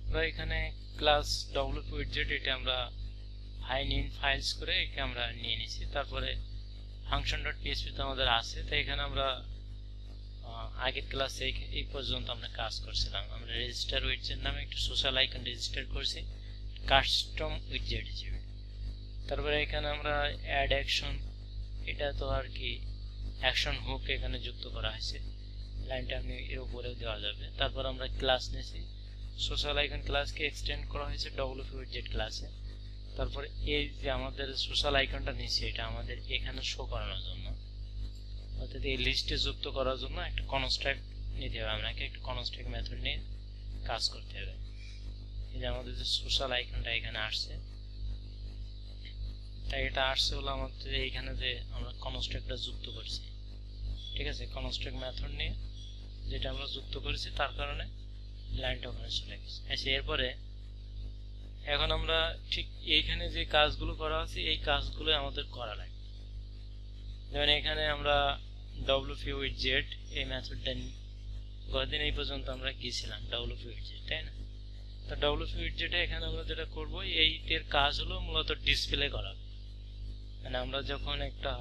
আমরা এখানে class WP widget এটা আমরা ফাইন ইন ফাইলস করে একে আমরা নিয়ে নিয়েছি। তারপরে function.php তো আমাদের আছে, তো এখানে আমরা আগের ক্লাসে এই পর্যন্ত আমরা কাজ করছিলাম। আমরা রেজিস্টার উইডজেট নামে একটা সোশ্যাল আইকন রেজিস্টার করছি কাস্টম উইডজেট হিসেবে। তারপরে এখানে আমরা অ্যাড অ্যাকশন, এটা তো আর কি অ্যাকশন হুক এখানে যুক্ত করা হয়েছে, লাইনটা আপনি এর উপরেও দেওয়া যাবে। তারপর আমরা ক্লাস নিয়েছি, সোশ্যাল আইকন ক্লাসকে এক্সটেন্ড করা হয়েছে ডব্লিউপি উইডজেট ক্লাসে। তারপরে এই যে আমাদের সোশ্যাল আইকনটা নিয়েছি এটা আমাদের এখানে শো করানোর জন্য, অর্থাৎ এই লিস্টে যুক্ত করার জন্য একটা কনস্ট্রাক্ট নিতে হবে, আপনাকে একটা কনস্ট্রাক্ট মেথড নিয়ে কাজ করতে হবে। এই যে আমাদের যে সোশ্যাল আইকনটা এখানে আসছে, তাই এটা আসছে হলো আমাদের এইখানে যে আমরা কনস্ট্রাক্টটা যুক্ত করছি, ঠিক আছে, কনস্ট্রাক্ট মেথড নিয়ে যেটা আমরা যুক্ত করেছি তার কারণে লাইনটা ওখানে চলে গেছে। আচ্ছা, এরপরে এখন আমরা ঠিক এইখানে যে কাজগুলো করা আছে এই কাজগুলো আমাদের করা লাগবে। যেমন এখানে আমরা ডব্লিউপি উইডজেট এই মেথডটা কয়েকদিন এই পর্যন্ত আমরা গিয়েছিলাম ডব্লিউপি উইডজেট, তাই না? তো ডব্লিউপি উইডজেটে এখানে আমরা যেটা করব এইটার কাজ হলো মূলত ডিসপ্লে করা। মানে আমরা যখন একটা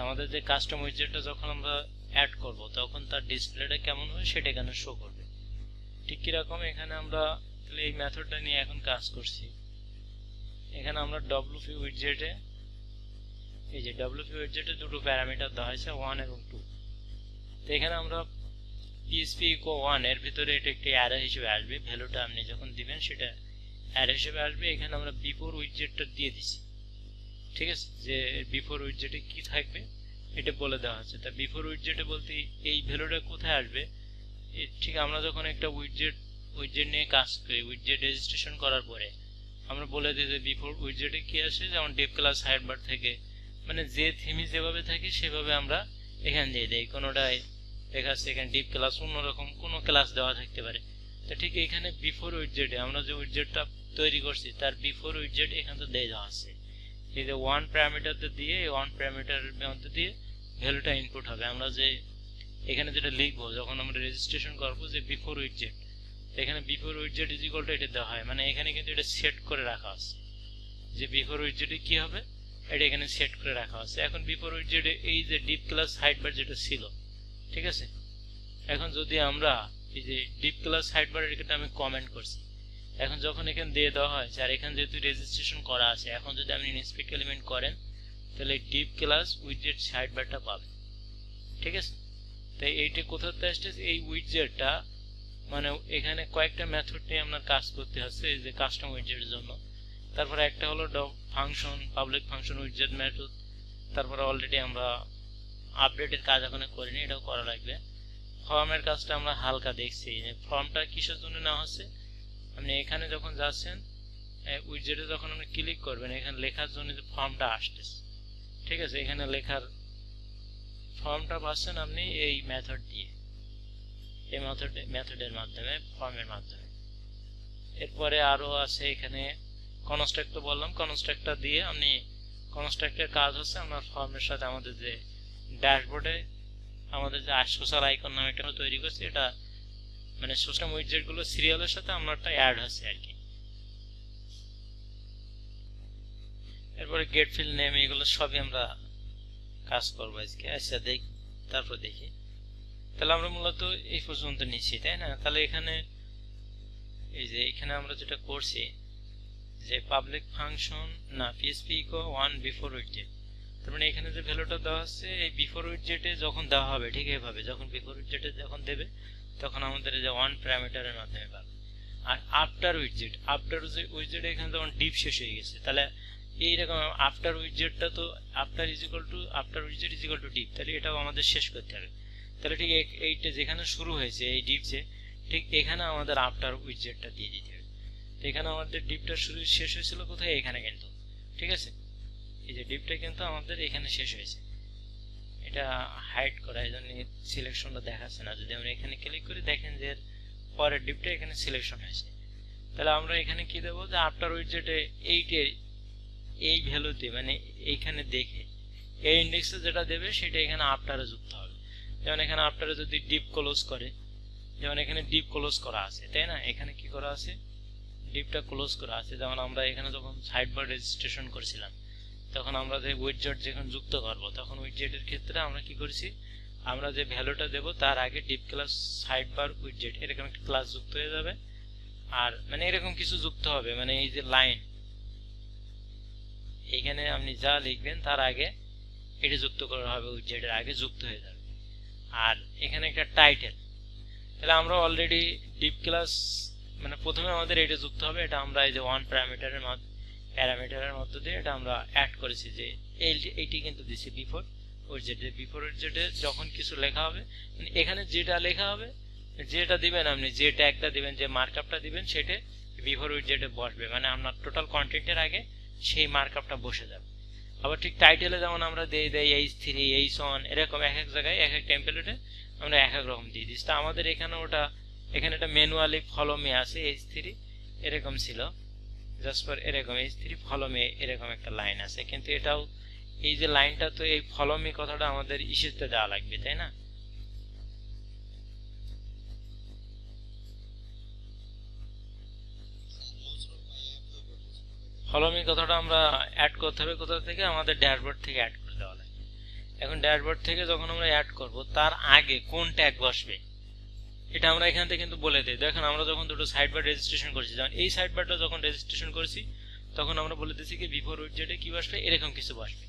আমাদের যে কাস্টম উইডজেটটা যখন আমরা অ্যাড করব তখন তার ডিসপ্লেটা কেমন হয় সেটা এখানে শো করবে। ঠিক কিরকম এখানে আমরা তাহলে এই মেথডটা নিয়ে এখন কাজ করছি। এখানে আমরা ডব্লিউপি উইডজেটে এই যে ডব্লিউপি উইডজেটে দুটো প্যারামিটার দেওয়া হয়েছে 1 এবং 2। তো এখানে আমরা PHP echo 1 এর ভিতরে এটা একটি অ্যারে হিসেবে আসবে, ভ্যালুটা আপনি যখন দিবেন সেটা অ্যারে হিসেবে আসবে। এখানে আমরা বিফোর উইডজেটটা দিয়ে দিছি, ঠিক আছে, যে বিফোর উইডজেটে কি থাকবে এটা বলে দেওয়া আছে। তা বিফোর উইডজেটে বলতে এই ভ্যালুটা কোথায় আসবে, ঠিক আমরা যখন একটা উইডজেট নিয়ে কাজ করি, উইডজেট রেজিস্ট্রেশন করার পরে আমরা বলে দিই যে বিফোর উইডজেটে কি আসে, যেমন ডিভ ক্লাস সাইডবার থেকে, মানে যে থিমই যেভাবে থাকে সেভাবে আমরা এখানে দিয়ে দেই। কোনোটাই দেখা যাচ্ছে এখানে ডিভ ক্লাস অন্যরকম কোনো ক্লাস দেওয়া থাকতে পারে। তো ঠিক এখানে বিফোর উইডজেটে আমরা যে উইডজেটটা তৈরি করছি তার বিফোর উইডজেট এখানে তো দিয়ে দেওয়া আছে। এই যে 1 প্যারামিটারতে দিয়ে এই 1 প্যারামিটারের মধ্যে দিয়ে ভ্যালুটা ইনপুট হবে। আমরা যে এখানে যেটা লিখবো যখন আমরা রেজিস্ট্রেশন করবো যে বিফোর উইডজেট, এখানে before widget is equal two এটা দেওয়া হয়, মানে এখানে কিন্তু এটা সেট করে রাখা আছে যে বিফোর উইডজেটে কি হবে এটা এখানে সেট করে রাখা আছে। এখন বিফোর উইডজেটে এই যে ডিভ ক্লাস হাইডবার যেটা ছিল, ঠিক আছে, এখন যদি আমরা এই যে ডিভ ক্লাস হাইডবারের এটা আমি কমেন্ট করছি, এখন যখন এখানে দিয়ে দেওয়া হয় আর এখানে যেহেতু রেজিস্ট্রেশন করা আছে, এখন যদি আপনি ইনস্পেক্ট এলিমেন্ট করেন তাহলে ডিভ ক্লাস উইডজেট হাইডবারটা পাবেন, ঠিক আছে। তাই এইটা কোথাতে আসছে এই উইডজেটটা, মানে এখানে কয়েকটা মেথড নিয়ে আপনার কাজ করতে হচ্ছে এই যে কাস্টম উইডজেটের জন্য। তারপরে একটা হলো function, public function widget method. তারপরে অলরেডি আমরা আপডেটের কাজ এখন করিনি, এটাও করা লাগবে। ফর্মের কাজটা আমরা হালকা দেখছি, ফর্মটা কিসের জন্য নেওয়া হচ্ছে, আপনি এখানে যখন যাচ্ছেন উইডজেটে যখন আপনি ক্লিক করবেন এখানে লেখার জন্য যে ফর্মটা আসতেছে, ঠিক আছে, এখানে লেখার ফর্মটা পাচ্ছেন আপনি এই মেথড দিয়ে, এই মেথডের মাধ্যমে, ফর্মের মাধ্যমে। এরপরে আরো আছে এখানে কনস্ট্রাক্ট, তো বললাম কনস্ট্রাক্টটা দিয়ে আপনি কনস্ট্রাক্টের কাজ হচ্ছে আমরা ফর্মের সাথে আমাদের যে ড্যাশবোর্ডে আমাদের যে সোশ্যাল আইকন নামে একটা তৈরি করছি, এটা মানে সোশ্যাল উইডজেট গুলো সিরিয়ালের সাথে আমরা একটা অ্যাড হচ্ছে আর কি। এরপরে গেট ফিল্ড নেম এগুলো সবই আমরা কাজ করবো আজকে। আচ্ছা তারপর দেখি, তাহলে আমরা মূলত এই পর্যন্ত নিচ্ছি, তাই না? তাহলে এখানে এই যে এখানে আমরা যেটা করছি যে পাবলিক ফাংশন না PHP echo 1 বিফোর উইডজেট, তার মানে এখানে যে ভ্যালুটা দেওয়া আছে এই বিফোর উইডজেটে যখন দেওয়া হবে ঠিক এইভাবে, যখন বিফোর উইডজেটে যখন দেবে তখন আমাদের এই যে 1 প্যারামিটারের মাধ্যমে পাবে। আর আফটার উইডজেট এখানে যখন ডিপ শেষ হয়ে গেছে, তাহলে এইরকম আফটার উইডজেটটা তো after widget is equal to dip, তাহলে এটাও আমাদের শেষ করতে হবে। তাহলে ঠিক এইটা যেখানে শুরু হয়েছে এই ডিপ যে, ঠিক এখানে আমাদের আফটার উইডজেটটা দিয়ে দিতে হবে। তো এখানে আমাদের ডিপটা শুরু শেষ হয়েছিল কোথায়, এখানে কিন্তু, ঠিক আছে, এই যে ডিপটা কিন্তু আমাদের এখানে শেষ হয়েছে। এটা হাইড করা, এই জন্য সিলেকশনটা দেখাচ্ছে না। যদি আমরা এখানে ক্লিক করি দেখেন যে পরের ডিপটা এখানে সিলেকশন হয়েছে। তাহলে আমরা এখানে কি দেবো যে আফটার উইডজেটে এই ভ্যালুতে, মানে এইখানে দেখে এই ইন্ডেক্সে যেটা দেবে সেটা এখানে আফটারে যুক্ত হবে। যেমন এখানে আফটারে যদি ডিপ ক্লোজ করে, যেমন এখানে ডিপ ক্লোজ করা আছে, তাই না? এখানে কি করা আছে, ডিপটা ক্লোজ করা আছে। যেমন আমরা এখানে যখন সাইডবার রেজিস্ট্রেশন করেছিলাম তখন আমরা যে উইডজেট যখন যুক্ত করব তখন উইডজেটের ক্ষেত্রে আমরা কি করেছি, আমরা যে ভ্যালুটা দেব তার আগে ডিপ ক্লাস সাইডবার উইডজেট এরকম একটা ক্লাস যুক্ত হয়ে যাবে। আর মানে এরকম কিছু যুক্ত হবে, মানে এই যে লাইন এখানে আপনি যা লিখবেন তার আগে এটি যুক্ত করা হবে, উইডজেটের আগে যুক্ত হয়ে যাবে। আর এখানে একটা টাইটেল, তাহলে আমরা অলরেডি ডিপ ক্লাস মানে প্রথমে আমাদের এটা যুক্ত হবে, এটা আমরা এই যে ওয়ান প্যারামিটারের মধ্য দিয়ে এটা আমরা অ্যাড করেছি, যে এইটি কিন্তু দিছি বিফোর উইডজেট। বিফোর উইডজেটে যখন কিছু লেখা হবে মানে এখানে যেটা লেখা হবে, যেটা দিবেন আপনি, যে ট্যাগটা দিবেন, যে মার্কআপটা দিবেন সেটা বিফোর উইডজেটে বসবে, মানে আপনার টোটাল কন্টেন্টের আগে সেই মার্কআপটা বসে যাবে। আবার ঠিক টাইটেলে যেমন আমরা দেই H3 H1 এরকম এক এক জায়গায় এক এক টেমপ্লেটে আমরা এক এক রকম দিয়ে দিচ্ছি। তা আমাদের এখানে এখানে একটা ম্যানুয়ালি ফলো মে আছে H3 এরকম ছিল, জাস্ট ফর এরকম H3 ফলো মে এরকম একটা লাইন আছে, কিন্তু এটাও এই যে লাইনটা তো এই ফলো মি কথাটা আমাদের ইস্যুতে দেওয়া লাগবে, তাই না? ফলো মি কথাটা আমরা অ্যাড করতে হবে কোথা থেকে, আমাদের ড্যাশবোর্ড থেকে অ্যাড করে দেওয়া লাগবে। এখন ড্যাশবোর্ড থেকে যখন আমরা অ্যাড করব তার আগে কোন ট্যাগ বসবে এটা আমরা এখান থেকে কিন্তু বলে দিই। দেখেন আমরা যখন দুটো সাইডবার রেজিস্ট্রেশন করেছি, যেমন এই সাইডবারটা যখন রেজিস্ট্রেশন করেছি তখন আমরা বলে দিয়েছি কি বিফোর উইডজেটে কি বসবে, এরকম কিছু বসবে।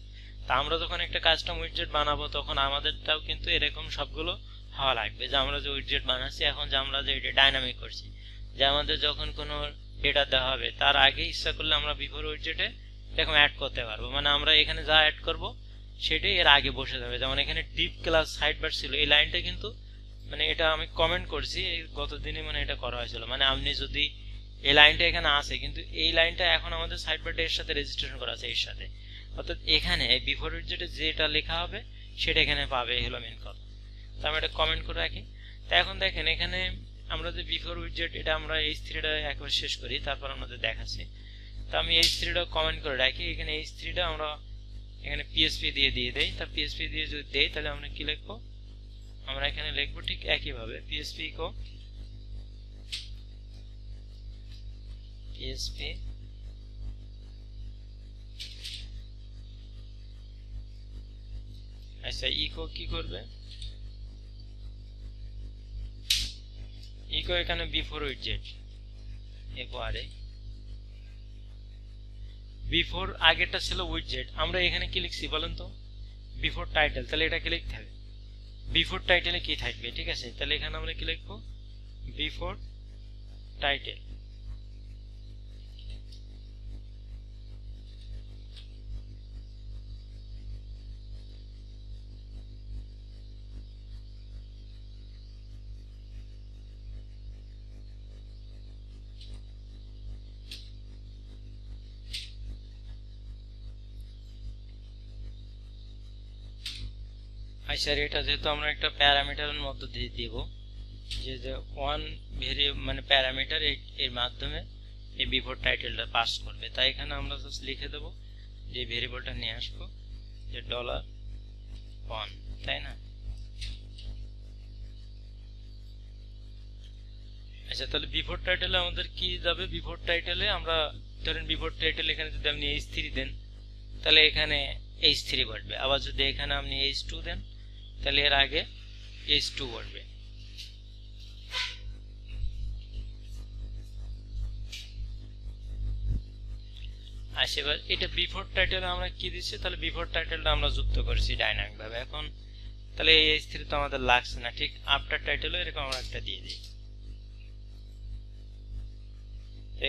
তা আমরা যখন একটা কাস্টম উইডজেট বানাবো তখন আমাদেরটাও কিন্তু এরকম সবগুলো হওয়া লাগবে, যে আমরা যে উইডজেট বানাচ্ছি এখন, যে আমরা যে এটা ডাইনামিক করছি, যে আমাদের যখন কোনো ডেটা দেওয়া হবে তার আগে ইচ্ছা করলে আমরা বিফোর উইডজেটে এরকম অ্যাড করতে পারবো, মানে আমরা এখানে যা অ্যাড করব সেটাই এর আগে বসে যাবে। যেমন এখানে ডিপ ক্লাস সাইডবার ছিল, এই লাইনটা কিন্তু মানে এটা আমি কমেন্ট করছি গত দিনে, মানে এটা করা হয়েছিল, মানে আপনি যদি এই লাইনটা এখানে আছে কিন্তু এই লাইনটা এখন আমাদের সাইডবারটা এর সাথে রেজিস্ট্রেশন করা আছে এর সাথে, অর্থাৎ এখানে বিফোর উইডজেটে যেটা লেখা হবে সেটা এখানে পাবে, হলো মেন কথা। তো আমি এটা কমেন্ট করে রাখি। তো এখন দেখেন এখানে আমরা যে বিফোর উইডজেট এটা আমরা H3টা একবার শেষ করি, তারপর আমাদের দেখাচ্ছি। তো আমি H3টা কমেন্ট করে রাখি, এখানে H3টা আমরা এখানে PHP দিয়ে দেই। তা PHP দিয়ে যদি দেই তাহলে আমরা কি লিখবো, আমরা এখানে লিখবো ঠিক একইভাবে PHP ইকো PHP আচ্ছা ইকো কি করবে, ইকো এখানে বিফোর উইডজেট একবারে বিফোর আগেরটা ছিল উইডজেট, আমরা এখানে কি লিখছি বলেন তো, বিফোর টাইটেল, তাহলে এটা কি লিখতে হবে, বিফোর টাইটেলে কি থাকবে, ঠিক আছে? তাহলে এখানে আমরা কি লিখবো, বিফোর টাইটেল। আচ্ছা এটা যেহেতু আমরা একটা প্যারামিটারের মধ্যে দিয়ে দিব, যে ওয়ান মানে প্যারামিটার এর মাধ্যমে এই বিফোর টাইটেলটা পাস করবে, তাই এখানে আমরা জাস্ট লিখে দেব যে ভেরিয়েবলটা নিয়ে আসবো যে $1, তাই না? আচ্ছা তাহলে বিফোর টাইটেলে আমাদের কি যাবে, বিফোর টাইটেলে আমরা ধরেন বিফোর টাইটেল এখানে যদি আপনি H3 দেন তাহলে এখানে H3 বসবে, আবার যদি এখানে আপনি H2 দেন তাহলে এর আগে H2 বসবে। আচ্ছা এবার এটা বিফোর টাইটেলে আমরা কি দিচ্ছি, তাহলে বিফোর টাইটেলটা আমরা যুক্ত করেছি ডাইনামিক ভাবে। এখন তাহলে এই H3 তো আমাদের লাগছে না, ঠিক আফটার টাইটেলও এরকম আমরা একটা দিয়ে দিই।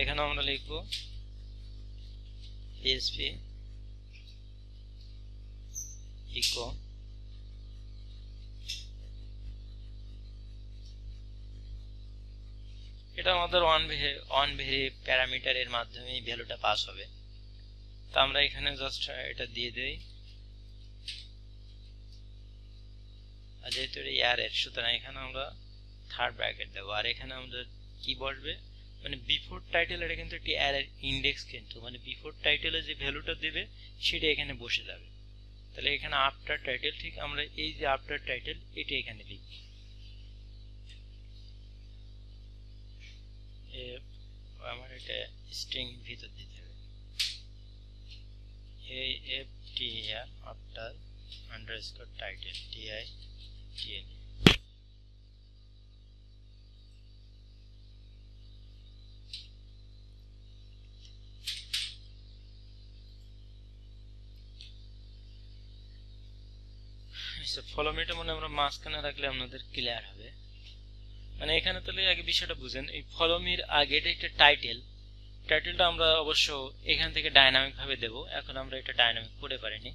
এখানে আমরা লিখবো PHP ইকো এটা আমাদের ওয়ান ভেরি প্যারামিটার এর মাধ্যমে ভ্যালুটা পাস হবে। তো আমরা এখানে জাস্ট এটা দিয়ে দেই, আর যেহেতু এর সুতরাং এখানে আমরা থার্ড ব্র্যাকেট দেবো, আর এখানে আমাদের কি বসবে, মানে বিফোর টাইটেল এটা কিন্তু একটি অ্যারের ইন্ডেক্স, কিন্তু মানে বিফোর টাইটেলে যে ভ্যালুটা দেবে সেটা এখানে বসে যাবে। তাহলে এখানে আফটার টাইটেল, ঠিক আমরা এই যে আফটার টাইটেল এটা এখানে লিখব। এটা স্ট্রিং ভিতর দিতে হবে AFTR after underscore title TITL follow মিটা মনে আমরা মাঝখানে রাখলে আপনাদের ক্লিয়ার হবে মানে এখানে তাহলে আগে বিষয়টা বুঝেন এই ফলো মির আগে এটা একটা টাইটেলটা আমরা অবশ্য এখান থেকে ডাইনামিক ভাবে দেব এখন আমরা এটা ডাইনামিক করে পারিনি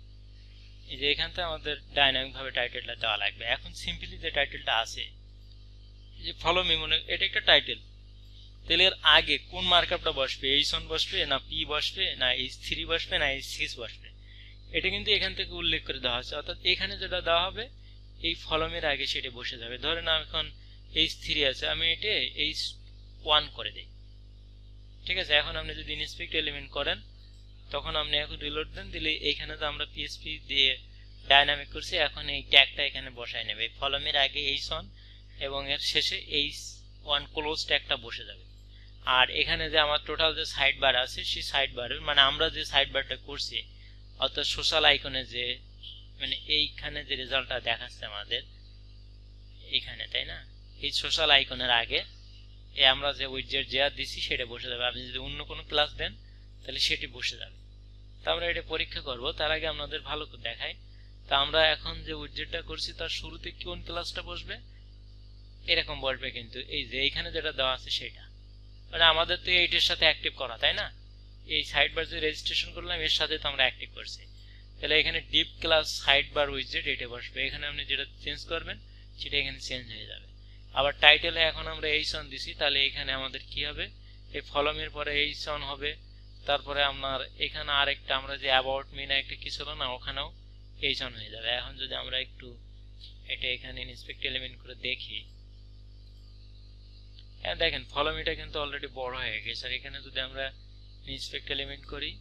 এই যে এখান থেকে আমাদের ডাইনামিক ভাবে টাইটেলটা দেওয়া লাগবে এখন সিম্পলি যে টাইটেলটা আছে এই যে ফলো মি মনে এটা একটা টাইটেল তাহলে এর আগে কোন মার্কআপটা বসবে h1 বসবে না p বসবে না h3 বসবে না h6 বসবে এটা কিন্তু এখান থেকে উল্লেখ করে দেওয়া আছে অর্থাৎ এখানে যেটা দেওয়া হবে এই ফলমের আগে সেটা বসে যাবে ধরেন এখন h3 আছে আমি এটা h1 করে দেই ঠিক আছে এখন আপনি যদি ইনস্পেক্ট এলিমেন্ট করেন তখন আপনি এখন রিলোড দেন দিলে এইখানে তো আমরা PHP দিয়ে ডাইনামিক করছি এখন এই ট্যাগটা এখানে বসায় নেবে ফলমের আগে h1 এবং এর শেষে h1 ক্লোজ ট্যাগটা বসে যাবে আর এখানে যে আমার টোটাল যে সাইড বার আছে সেই সাইড বারের মানে আমরা যে সাইড বারটা করছি অর্থাৎ সোশ্যাল আইকনে যে মানে এইখানে যে রেজাল্টটা দেখাচ্ছে আমাদের এইখানে তাই না এই সোশ্যাল আইকনের আগে আমরা যে উইডজেট যা দিছি সেটা বসে যাবে আপনি যদি অন্য কোনো ক্লাস দেন তাহলে সেটি বসে যাবে তো আমরা এটা পরীক্ষা করব তার আগে আপনাদের ভালো করে দেখাই তো আমরা এখন যে উইডজেটটা করছি তার শুরুতে কোন ক্লাসটা বসবে এরকম বসবে কিন্তু এই যে এইখানে যেটা দেওয়া আছে সেটা মানে আমাদের তো এইটার সাথে অ্যাক্টিভ করা তাই না এই সাইড বার যে রেজিস্ট্রেশন করলাম এর সাথে তো আমরা অ্যাক্টিভ করছি তাহলে এখানে deep class side bar widget এটা বসবে এখানে আপনি যেটা চেঞ্জ করবেন সেটা এখানে চেঞ্জ হয়ে যাবে আবার টাইটেলে এখন আমরা h1 দিছি তাহলে এখানে আমাদের কি হবে এই ফলমের পরে h1 হবে তারপরে আপনার এখানে আরেকটা আমরা যে অ্যাবাউট মি না একটা কি ছিল না ওখানেও h1 হয়ে যাবে এখন যদি আমরা একটু এটা এখানে ইনস্পেক্ট এলিমেন্ট করে দেখি হ্যাঁ দেখেন ফলোমিটা কিন্তু অলরেডি বড় হয়ে গেছে আর এখানে যদি আমরা ইনস্পেক্ট এলিমেন্ট করি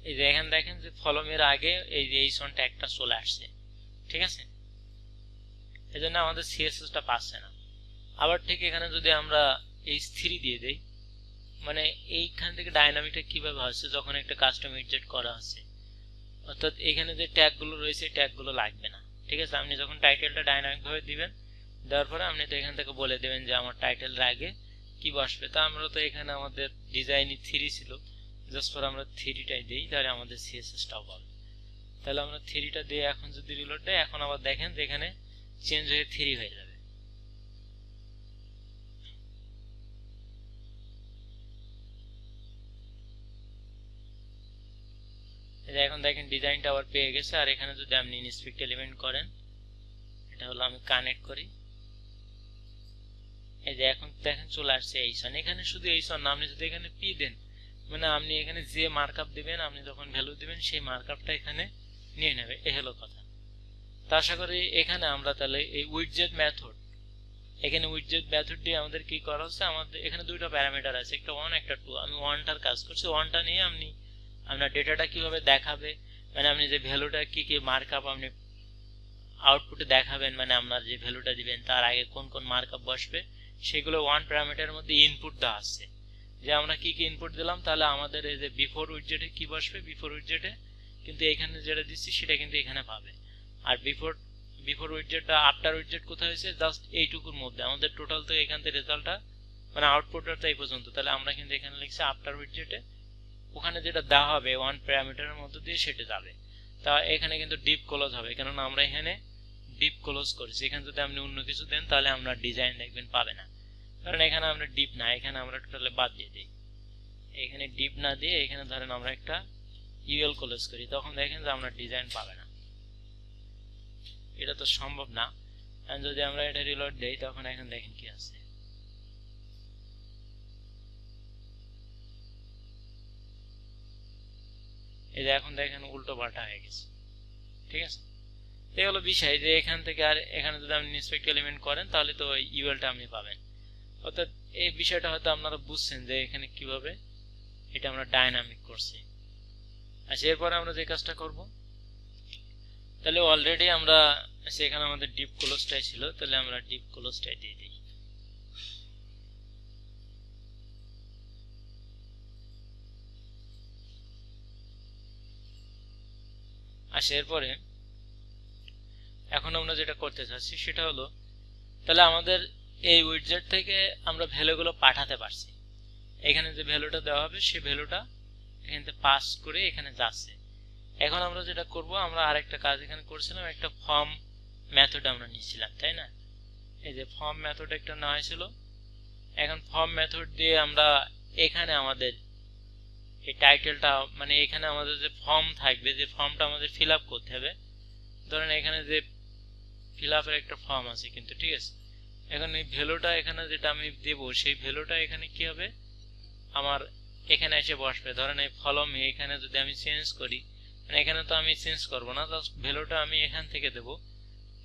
এই যে এখানে দেখেন যে ফলোমের আগে এই যে h1 ট্যাগটা চলে আসছে ঠিক আছে এজন্য আমাদের CSS টা পাচ্ছে না আবার ঠিক এখানে যদি আমরা h3 দিয়ে দেই মানে এইখান থেকে ডাইনামিকটা কিভাবে হচ্ছে যখন একটা কাস্টম উইডজেট করা আছে অর্থাৎ এখানে যে ট্যাগগুলো রয়েছে ট্যাগগুলো লাগবে না ঠিক আছে আপনি যখন টাইটেলটা ডাইনামিক ভাবে দিবেন দেওয়ার পরে আপনি তো এখান থেকে বলে দেবেন যে আমার টাইটেলের আগে কি বসবে তা আমরা তো এখানে আমাদের ডিজাইনই 3 ছিল জাস্ট ফর আমরা 3টাই দেই তাহলে আমাদের CSS টাও পাবে তাহলে আমরা 3টা দিয়ে এখন যদি রিলোড দেই এখন আবার দেখেন যে এখানে চেঞ্জ হয়ে 3 হয়ে যাবে এখন দেখেন ডিজাইনটা আবার পেয়ে গেছে আর এখানে যদি আপনি ইনস্পেক্ট এলিমেন্ট করেন এটা হলো আমি কানেক্ট করি এই যে এখন দেখেন চলে আসছে h1 এখানে শুধু h1 না আপনি যদি এখানে p দেন মানে আপনি এখানে যে মার্কআপ দিবেন আপনি যখন ভ্যালু দিবেন সেই মার্কআপটা এখানে নিয়ে নেবে এই হলো কথা তো আশা করি এখানে আমরা তাহলে এই উইডজেট মেথড এখানে উইডজেট মেথড দিয়ে আমাদের কি করা হচ্ছে আমাদের এখানে দুটো প্যারামিটার আছে একটা 1 একটা 2 আমি 1টার কাজ করছি 1টা নিয়ে আপনি আপনার ডেটাটা কিভাবে দেখাবে মানে আপনি যে ভ্যালুটা কি কি মার্কআপ আপনি আউটপুটে দেখাবেন মানে আপনার যে ভ্যালুটা দিবেন তার আগে কোন কোন মার্কআপ বসবে সেগুলো 1 প্যারামিটারের মধ্যে ইনপুট দেওয়া আছে যে আমরা কি কি ইনপুট দিলাম তাহলে আমাদের এই যে বিফোর উইডজেটে কি বসবে বিফোর উইডজেটে কিন্তু এখানে যেটা দিচ্ছি সেটা কিন্তু এখানে পাবে আর বিফোর উইডজেটটা আফটার উইডজেট কোথায় হয়েছে জাস্ট এইটুকুর মধ্যে আমাদের টোটাল তো এখান থেকে রেজাল্টটা মানে আউটপুটটা এই পর্যন্ত তাহলে আমরা কিন্তু এখানে লিখছি আফটার উইডজেটে ওখানে যেটা দেওয়া হবে 1 প্যারামিটারের মধ্যে দিয়ে সেটা যাবে তা এখানে কিন্তু ডিপ ক্লোজ হবে কারণ আমরা এখানে ডিপ ক্লোজ করেছি এখানে যদি আপনি অন্য কিছু দেন তাহলে আমরা ডিজাইন দেখবেন পাবে না কারণ এখানে আমরা ডিপ না এখানে আমরা টোটালি বাদ দিয়ে দিই এখানে ডিপ না দিয়ে এখানে ধরেন আমরা একটা ইউএল ক্লোজ করি তখন দেখেন যে আমরা ডিজাইন পাবে না এটা তো সম্ভব না আর যদি আমরা এটা রিলোড দেই তখন এখন দেখেন কি আছে এই যে এখন দেখেন উল্টো পাল্টা হয়ে গেছে ঠিক আছে এই হলো বিষয় যে এখান থেকে আর এখানে যদি আপনি ইনস্পেক্ট এলিমেন্ট করেন তাহলে তো ইউএলটা আপনি পাবেন অর্থাৎ এই বিষয়টা হয়তো আপনারা বুঝছেন যে এখানে কিভাবে এটা আমরা ডাইনামিক করছি আচ্ছা এরপর আমরা যে কাজটা করব তাহলে অলরেডি আমরা সেখানে আমাদের ডিপ ক্লোজটাই ছিল, তাহলে আমরা ডিপ ক্লোজটাই দিয়ে দিই। এরপরে এখন আমরা যেটা করতে চাচ্ছি সেটা হলো, তাহলে আমাদের এই উইডজেট থেকে আমরা ভ্যালুগুলো পাঠাতে পারছি। এখানে যে ভ্যালুটা দেওয়া হবে সেই ভ্যালুটা এখান থেকে পাস করে এখানে যাচ্ছে। এখন আমরা যেটা করব, আমরা আরেকটা কাজ এখানে করছিলাম, একটা ফর্ম মেথড আমরা নিয়েছিলাম, তাই না? এই যে ফর্ম মেথড একটা নেওয়া হয়েছিল। এখন ফর্ম মেথড দিয়ে আমরা এখানে আমাদের এই টাইটেলটা, মানে এখানে আমাদের যে ফর্ম থাকবে, যে ফর্মটা আমাদের ফিল আপ করতে হবে, ধরেন এখানে যে ফিল আপের একটা ফর্ম আছে কিন্তু, ঠিক আছে? এখন এই ভ্যালুটা এখানে যেটা আমি দেব, সেই ভ্যালুটা এখানে কি হবে, আমার এখানে এসে বসবে। ধরেন এই ফলো মি এখানে যদি আমি চেঞ্জ করি, মানে এখানে তো আমি চেঞ্জ করব না, জাস্ট ভ্যালুটা আমি এখান থেকে দেব।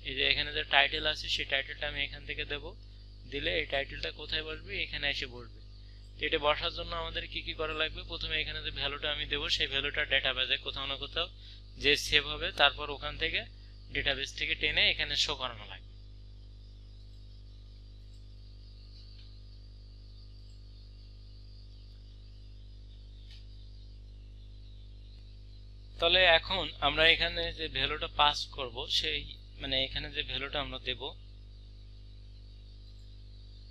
এই যে এখানে যে টাইটেল আছে সেই টাইটেলটা আমি এখান থেকে দেব, দিলে এই টাইটেলটা কোথায় বসবে, এখানে এসে বসবে। তো এটা বসার জন্য আমাদের কি কি করা লাগবে, প্রথমে এখানে যে ভ্যালুটা আমি দেব সেই ভ্যালুটা ডেটাবেজে কোথাও না কোথাও যে সেভ হবে, তারপর ওখান থেকে ডেটাবেস থেকে টেনে এখানে শো করানো লাগবে। তাহলে এখন আমরা এখানে যে ভ্যালুটা পাস করব, সেই মানে এখানে যে ভ্যালুটা আমরা দেব,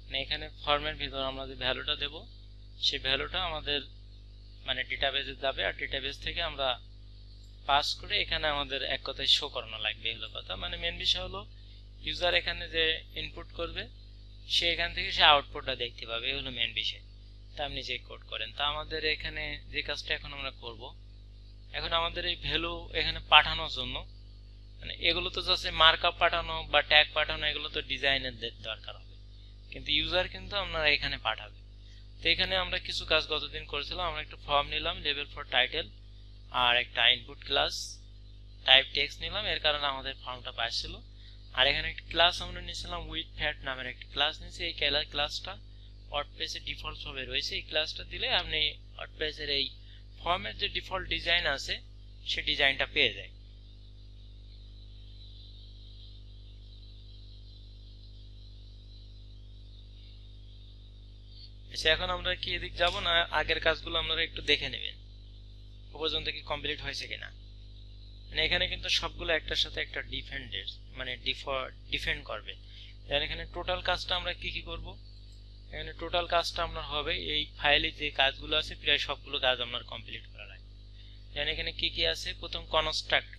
মানে এখানে ফর্মের ভিতর আমরা যে ভ্যালুটা দেব সেই ভ্যালুটা আমাদের মানে ডেটাবেজে যাবে, আর ডেটাবেস থেকে আমরা পাস করে এখানে আমাদের এক কথায় শো করানো লাগবে। এগুলো কথা, মানে মেন বিষয় হলো ইউজার এখানে যে ইনপুট করবে সে এখান থেকে সে আউটপুটটা দেখতে পাবে, এই হলো মেন বিষয়। তা আপনি যে কোড করেন, তা আমাদের এখানে যে কাজটা এখন আমরা করব, এখন আমাদের এই ভ্যালু এখানে পাঠানোর জন্য, মানে এগুলো তো জাস্ট মার্কআপ পাঠানো বা ট্যাগ পাঠানো, এগুলো তো ডিজাইনের দরকার হবে, কিন্তু ইউজার কিন্তু আপনারা এখানে পাঠাবে। তো এখানে আমরা কিছু কাজ গতদিন করেছিলাম, আমরা একটা ফর্ম নিলাম লেভেল ফর টাইটেল, আর একটা ইনপুট ক্লাস টাইপ টেক্সট নিলাম, এর কারণে আমাদের ফর্মটা পাচ্ছিল। আর এখানে একটা ক্লাস আমরা নিয়েছিলাম উইথ ফ্যাট নামের একটা ক্লাস নিয়েছি। এই ক্লাসটা ওয়ার্ডপ্রেসে ডিফল্ট ভাবে রয়েছে, এই ক্লাসটা দিলে আপনি ওয়ার্ডপ্রেসের এই ফর্মের যে ডিফল্ট ডিজাইন আছে সেই ডিজাইনটা পেয়ে যায়। এখন আমরা কি এদিক যাব না, আগের কাজগুলো আপনারা একটু দেখে নেবেন ও পর্যন্ত কি কমপ্লিট হয়েছে কিনা। মানে এখানে কিন্তু সবগুলো একটার সাথে একটা ডিফেন্ডের মানে ডিফেন্ড করবে। এখানে টোটাল কাজটা আমরা কি কি করব, এখানে টোটাল কাজটা আপনার হবে এই ফাইলে যে কাজগুলো আছে প্রায় সবগুলো কাজ আপনার কমপ্লিট করা লাগবে। এখানে কি কি আছে, প্রথম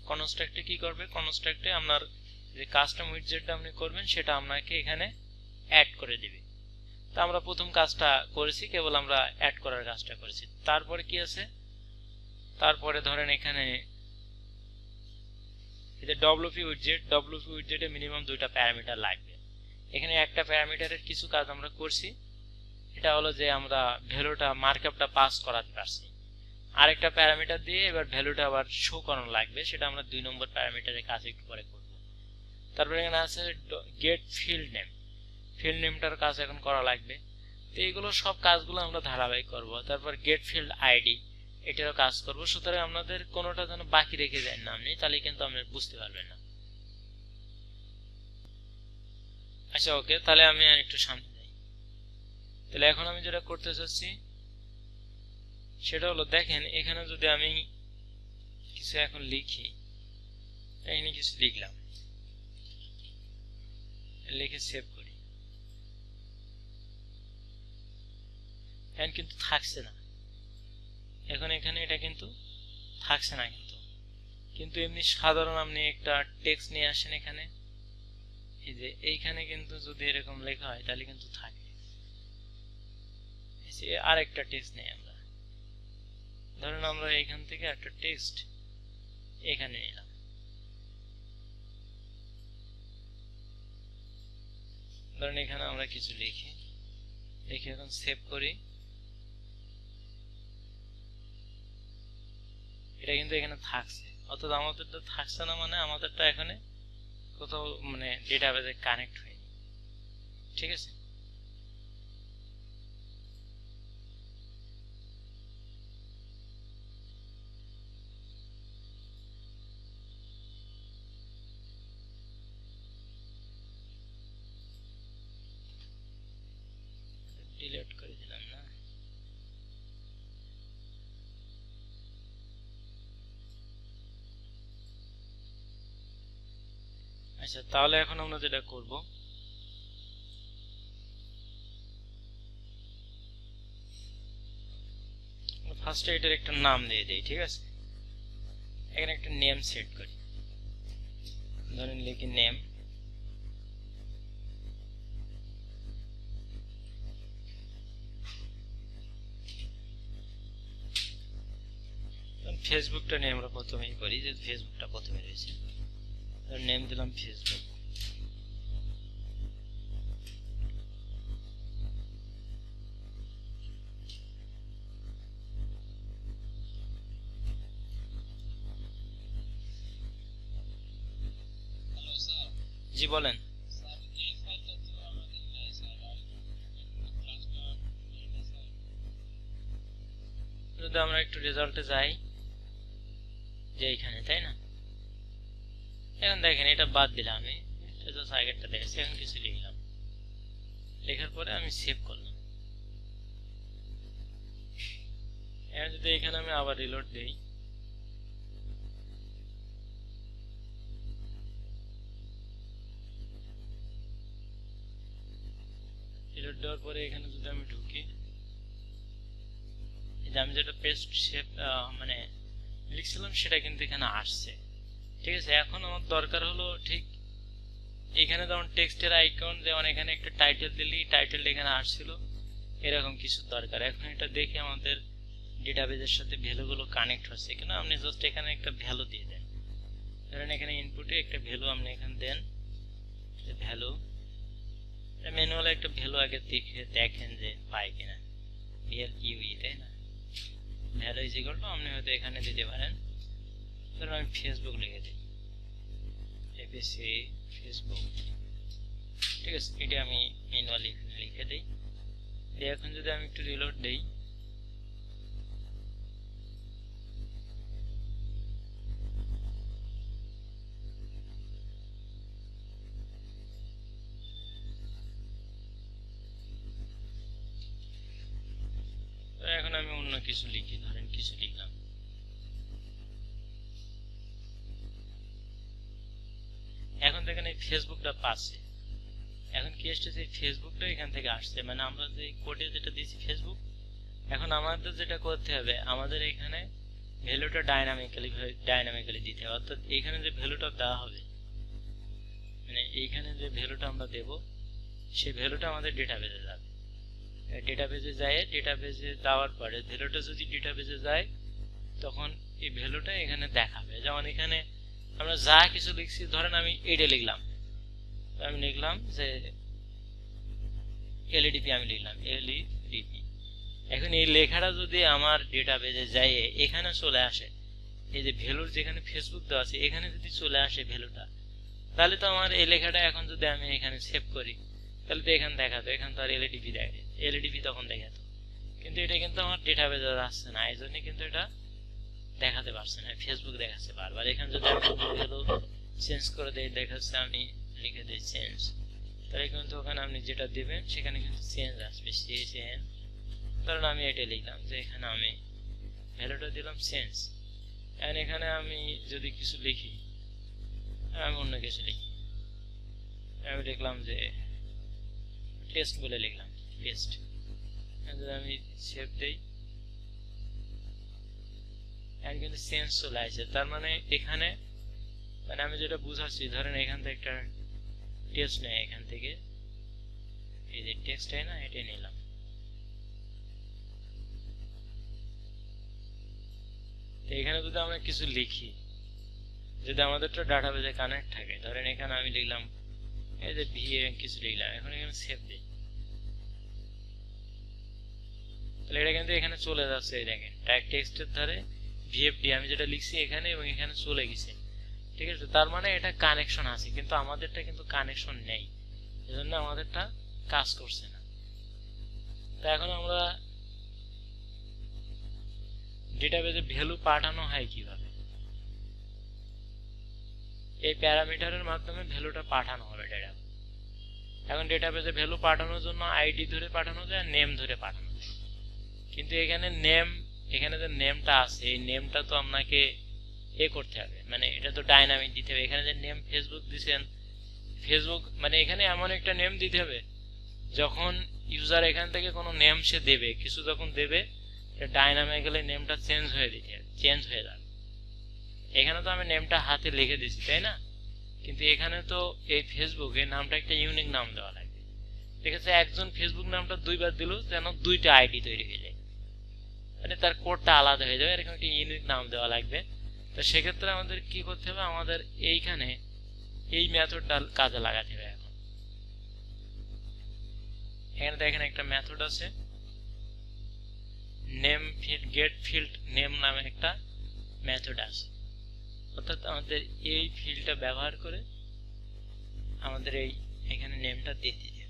কনস্ট্রাক্টে কি করবে, কনস্ট্রাক্টে আপনার যে কাস্টম উইডজেটটা আপনি করবেন সেটা আপনাকে এখানে অ্যাড করে দিবে। তা আমরা প্রথম কাজটা করেছি, কেবল আমরা অ্যাড করার কাজটা করেছি। তারপরে কি আছে, তারপরে ধরেন এখানে এই যে ডব্লিউপি উইডজেটে মিনিমাম 2টা প্যারামিটার লাগবে। এখানে একটা প্যারামিটারের কিছু কাজ আমরা করছি, এটা হলো যে আমরা ভ্যালুটা মার্কআপটা পাস করাতে পারছি। আরেকটা প্যারামিটার দিয়ে এবার ভ্যালুটা আবার শো করানো লাগবে, সেটা আমরা 2 নম্বর প্যারামিটারের কাজ একটু পরে করব। তারপরে এখানে আছে গেট ফিল্ড নেমটার কাজ এখন করা লাগবে। তো এইগুলো সব কাজগুলো আমরা ধারাবাহিক করব। তারপর গেট ফিল্ড আইডি, এটারও কাজ করব। সুতরাং আপনাদের কোনোটা যেন বাকি রেখে যায় না আপনি, তাহলে কিন্তু আপনি বুঝতে পারবেন না। আচ্ছা ওকে, তাহলে আমি আর একটু সামনে যাই। তাহলে এখন আমি যেটা করতে চাচ্ছি সেটা হলো, দেখেন এখানে যদি আমি কিছু এখন লিখি, এখানে কিছু লিখলাম, লিখে সেভ করি, এখন কিন্তু থাকছে না। এখন এখানে এটা কিন্তু থাকছে না, কিন্তু এমনি সাধারণ আপনি একটা টেক্সট নিয়ে আসেন এখানে, এই যে এইখানে কিন্তু যদি এরকম লেখা হয় তাহলে কিন্তু থাকে। আর একটা টেক্সট নেই আমরা, ধরেন আমরা এখান থেকে একটা টেক্সট এখানে নিলাম, ধরেন এখানে আমরা কিছু লিখে এখন সেভ করি, এটা কিন্তু এখানে থাকছে। অর্থাৎ আমাদেরটা থাকছে না, মানে আমাদেরটা এখানে কোথাও মানে ডেটাবেজে কানেক্ট হয়নি, ঠিক আছে? আচ্ছা, তাহলে এখন আমরা যেটা করব, ফার্স্টে এটার একটা নাম দিয়ে দেই। ঠিক আছে, এখানে একটা নেম সেট করি, ধরেন লিখি নেম। ফেসবুকটা নিয়ে আমরা প্রথমেই করি, যে ফেসবুকটা প্রথমে রয়েছে, নেম দিলাম ফেসবুক। জি বলেন। যদি আমরা একটু রেজাল্টে যাই, যে এইখানে, তাই না, এখন দেখেন এটা বাদ দিলাম আমি, আগেরটা দেখেছি, এখন কিছু লিখলাম, লেখার পরে আমি সেভ করলাম। এখন যদি এখানে আমি আবার রিলোড দিই, রিলোড দেওয়ার পরে এখানে যদি আমি ঢুকি, আমি যেটা পেস্ট শেপ মানে লিখছিলাম সেটা কিন্তু এখানে আসছে। ঠিক আছে, এখন আমার দরকার হলো ঠিক এখানে যেমন টেক্সটের আইকন, যেমন এখানে একটা টাইটেল দিলি, টাইটেল এখানে আসছিল, এরকম কিছু দরকার। এখন এটা দেখে আমাদের ডেটাবেজের সাথে ভ্যালুগুলো কানেক্ট হচ্ছে কিনা, আপনি জাস্ট এখানে একটা ভ্যালু দিয়ে দেন। ধরেন এখানে ইনপুটে একটা ভ্যালু আপনি এখানে দেন, ভ্যালু ম্যানুয়ালি একটা ভ্যালু আগে দেখেন যে পাই কিনা, VLUE, তাই না, ভ্যালু ইজ ইকুয়াল টু আপনি হয়তো এখানে দিতে পারেন, ধরুন আমি ফেসবুক লিখে দিই, এপিসি ফেসবুক। ঠিক আছে, এটা আমি ম্যানুয়ালি লিখে দিই। এখন যদি আমি একটু রিলোড দেই, এখন আমি অন্য কিছু লিখি, ধরেন কিছু লিখলাম, এখন দেখেন এই ফেসবুকটা পাচ্ছে। এখন কি আসছে, ফেসবুকটা এখান থেকে আসছে, মানে আমরা যে কোডে যেটা দিয়েছি ফেসবুক, এখন আমাদের যেটা করতে হবে, আমাদের এখানে ভ্যালুটা ডাইনামিক্যালি দিতে হবে। অর্থাৎ এখানে যে ভ্যালুটা দেওয়া হবে, মানে এইখানে যে ভ্যালুটা আমরা দেব, সেই ভ্যালুটা আমাদের ডেটাবেজে যাবে। ডেটাবেজে যায়, ডেটাবেজে যাওয়ার পরে ভ্যালুটা যদি ডেটাবেজে যায়, তখন এই ভ্যালুটা এখানে দেখাবে। যেমন এখানে আমরা যা কিছু লিখছি, ধরেন আমি এটা লিখলাম, আমি লিখলাম যে এলইডিপি, আমি লিখলাম এলইডিপি। এখন এই লেখাটা যদি আমার ডেটাবেজে যায়, এখানে চলে আসে, এই যে ভ্যালুর যেখানে ফেসবুক দেওয়া আছে, এখানে যদি চলে আসে ভ্যালুটা, তাহলে তো আমার এই লেখাটা এখন যদি আমি এখানে সেভ করি, তাহলে তো এখানে দেখাতো, এখানে তো আর এলইডিপি তখন দেখাতো, কিন্তু এটা কিন্তু আমার ডেটাবেজে আসছে না, এই জন্য কিন্তু এটা দেখাতে পারছে না, ফেসবুক দেখাচ্ছে বারবার। এখানে যদি আমি ভ্যালু চেঞ্জ করে দেই, দেখাচ্ছে আমি লিখে দিই চেঞ্জ, তাহলে কিন্তু ওখানে আপনি যেটা দেবেন সেখানে কিন্তু চেঞ্জ আসবে, CHN। ধরুন আমি এটা লিখলাম যে এখানে আমি ভ্যালুটা দিলাম চেঞ্জ। এখন এখানে আমি যদি কিছু লিখি, আমি অন্য কিছু লিখি, আমি লিখলাম যে টেস্ট বলে লিখলাম, টেস্ট। যদি আমি সেভ দেই, এখন কিন্তু চেঞ্জ চলে আসছে। তার মানে এখানে, মানে আমি যেটা বুঝাচ্ছি, ধরেন এখান থেকে একটা টেক্সট নেই, এখান থেকে এই যে টেক্সট হয় না, এটাই নিলাম। এখানে যদি আমরা কিছু লিখি, যদি আমাদের তো ডাটাবেজে কানেক্ট থাকে, ধরেন এখানে আমি লিখলাম এই যে VA কিছু লিখলাম, এখন এখানে সেভ দিই, তাহলে এটা কিন্তু এখানে চলে যাচ্ছে। দেখেন টেক্সটের ধারে VFD আমি যেটা লিখছি এখানে, এবং এখানে চলে গেছে। ঠিক আছে, তার মানে এটা কানেকশন আছে, কিন্তু আমাদেরটা কিন্তু কানেকশন নেই, এজন্য আমাদেরটা কাজ করছে না। তো এখন আমরা ডেটাবেজে ভ্যালু পাঠানো হয় কিভাবে, এই প্যারামিটারের মাধ্যমে ভ্যালুটা পাঠানো হবে ডেটাবেজে। এখন ডেটাবেজে ভ্যালু পাঠানোর জন্য আইডি ধরে পাঠানো যায়, নেম ধরে পাঠানো যায়, কিন্তু এখানে নেম, এখানে যে নেমটা আছে, এই নেমটা তো আপনাকে করতে হবে, মানে এটা তো ডাইনামিক দিতে হবে। এখানে যে নেম ফেসবুক দিচ্ছেন, ফেসবুক মানে এখানে এমন একটা নেম দিতে হবে যখন ইউজার এখান থেকে কোনো নেম সে দেবে, কিছু যখন দেবে ডাইনামিক্যালি নেমটা চেঞ্জ হয়ে যাবে। এখানে তো আমি নেমটা হাতে লিখে দিছি, তাই না? কিন্তু এখানে তো এই ফেসবুকে নামটা একটা ইউনিক নাম দেওয়া লাগবে। ঠিক আছে, একজন ফেসবুক নামটা দুইবার দিল যেন দুইটা আইডি তৈরি হয়ে যায়, মানে তার কোডটা আলাদা হয়ে যাবে, এরকম একটা ইউনিক নাম দেওয়া লাগবে। তো সেক্ষেত্রে আমাদের কি করতে হবে, আমাদের এইখানে এই মেথডটা কাজে লাগাতে হবে। এখন এখানে দেখেন একটা মেথড আছে, name field, get field name নামে একটা মেথড আছে। অর্থাৎ আমাদের এই ফিল্ডটা ব্যবহার করে আমাদের এখানে নেমটা দিয়ে দিতে হবে।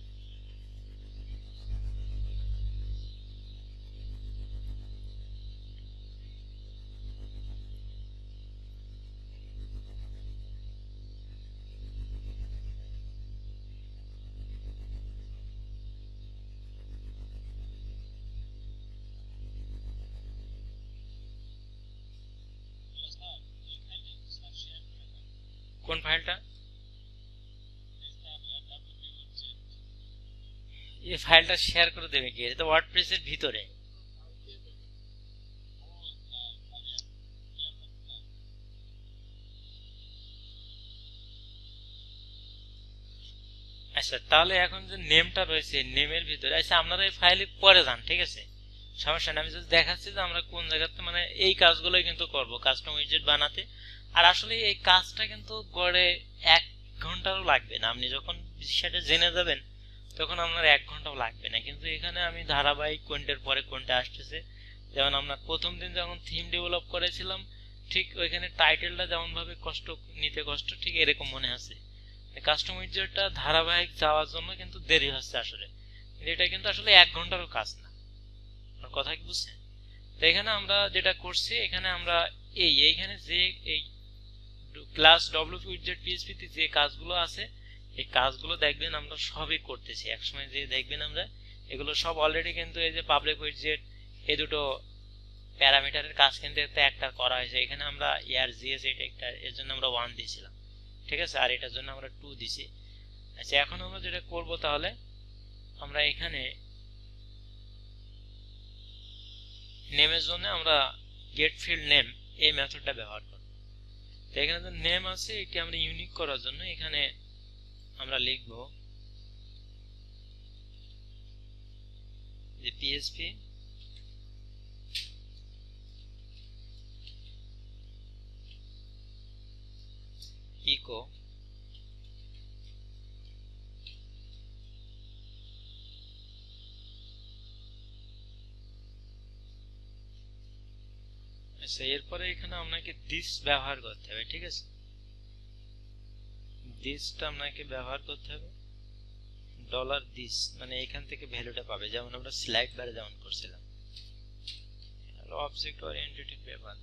কোন ফাইলটা? এই ফাইলটা শেয়ার করে দেবে কি? এটা তো ওয়ার্ডপ্রেসের ভিতরে। আচ্ছা, তাহলে এখন যে নেমটা রয়েছে নেমের ভিতরে, আচ্ছা আপনারা এই ফাইলে পরে যান, ঠিক আছে, সমস্যা নেই। আমি জাস্ট দেখাচ্ছি যে আমরা কোন জায়গাতে মানে এই কাজগুলোই কিন্তু করব কাস্টম উইডজেট বানাতে। আর আসলে এই কাজটা কিন্তু গড়ে 1 ঘন্টাও লাগবে না। আপনি যখন সেটা জেনে যাবেন তখন আপনার 1 ঘন্টাও লাগবে না। কিন্তু এখানে আমি ধারাবাহিক কোনটার পরে কোনটা আসতেছে, যেমন আমরা প্রথম দিন যখন থিম ডেভেলপ করেছিলাম ঠিক ওইখানে টাইটেলটা যেমন ভাবে কষ্ট ঠিক এরকম মনে আছে। কাস্টম উইডজেটটা ধারাবাহিক যাওয়ার জন্য কিন্তু দেরি হচ্ছে আসলে, এটা কিন্তু আসলে 1 ঘন্টারও কাজ না। আমার কথা কি বুঝছেন? তো এখানে আমরা যেটা করছি, এখানে আমরা এইখানে যে এই ক্লাস ডব্লিউপি উইডজেট পিএইচপি তে যে কাজগুলো আছে এই কাজগুলো দেখবেন আমরা সবই করতেছি। একসময় যে দেখবেন আমরা এগুলো সব অলরেডি কিন্তু এই যে পাবলিক উইডজেট এই দুটো প্যারামিটারের কাজ কিন্তু একটা করা হয়েছে। এখানে আমরা ইয়ার জিএস এটা একটা, এর জন্য আমরা 1 দিয়েছিলাম, ঠিক আছে, আর এটার জন্য আমরা 2 দিছি। আচ্ছা, এখন আমরা যেটা করব তাহলে আমরা এখানে নেমের জন্য আমরা গেট ফিল্ড নেম এই মেথডটা ব্যবহার করব। তো এখানে যে নেম আছে এটি আমরা ইউনিক করার জন্য এখানে আমরা লিখব যে পিএইচপি ইকো আচ্ছা, এরপরে এখানে আপনাকে দিস ব্যবহার করতে হবে, ঠিক আছে, দিসটা আপনাকে ব্যবহার করতে হবে। ডলার দিস মানে এখান থেকে ভ্যালুটা পাবে, যেমন আমরা স্লাইড বারে যেমন করছিলাম। অবজেক্ট ওরিয়েন্টেড ব্যবহার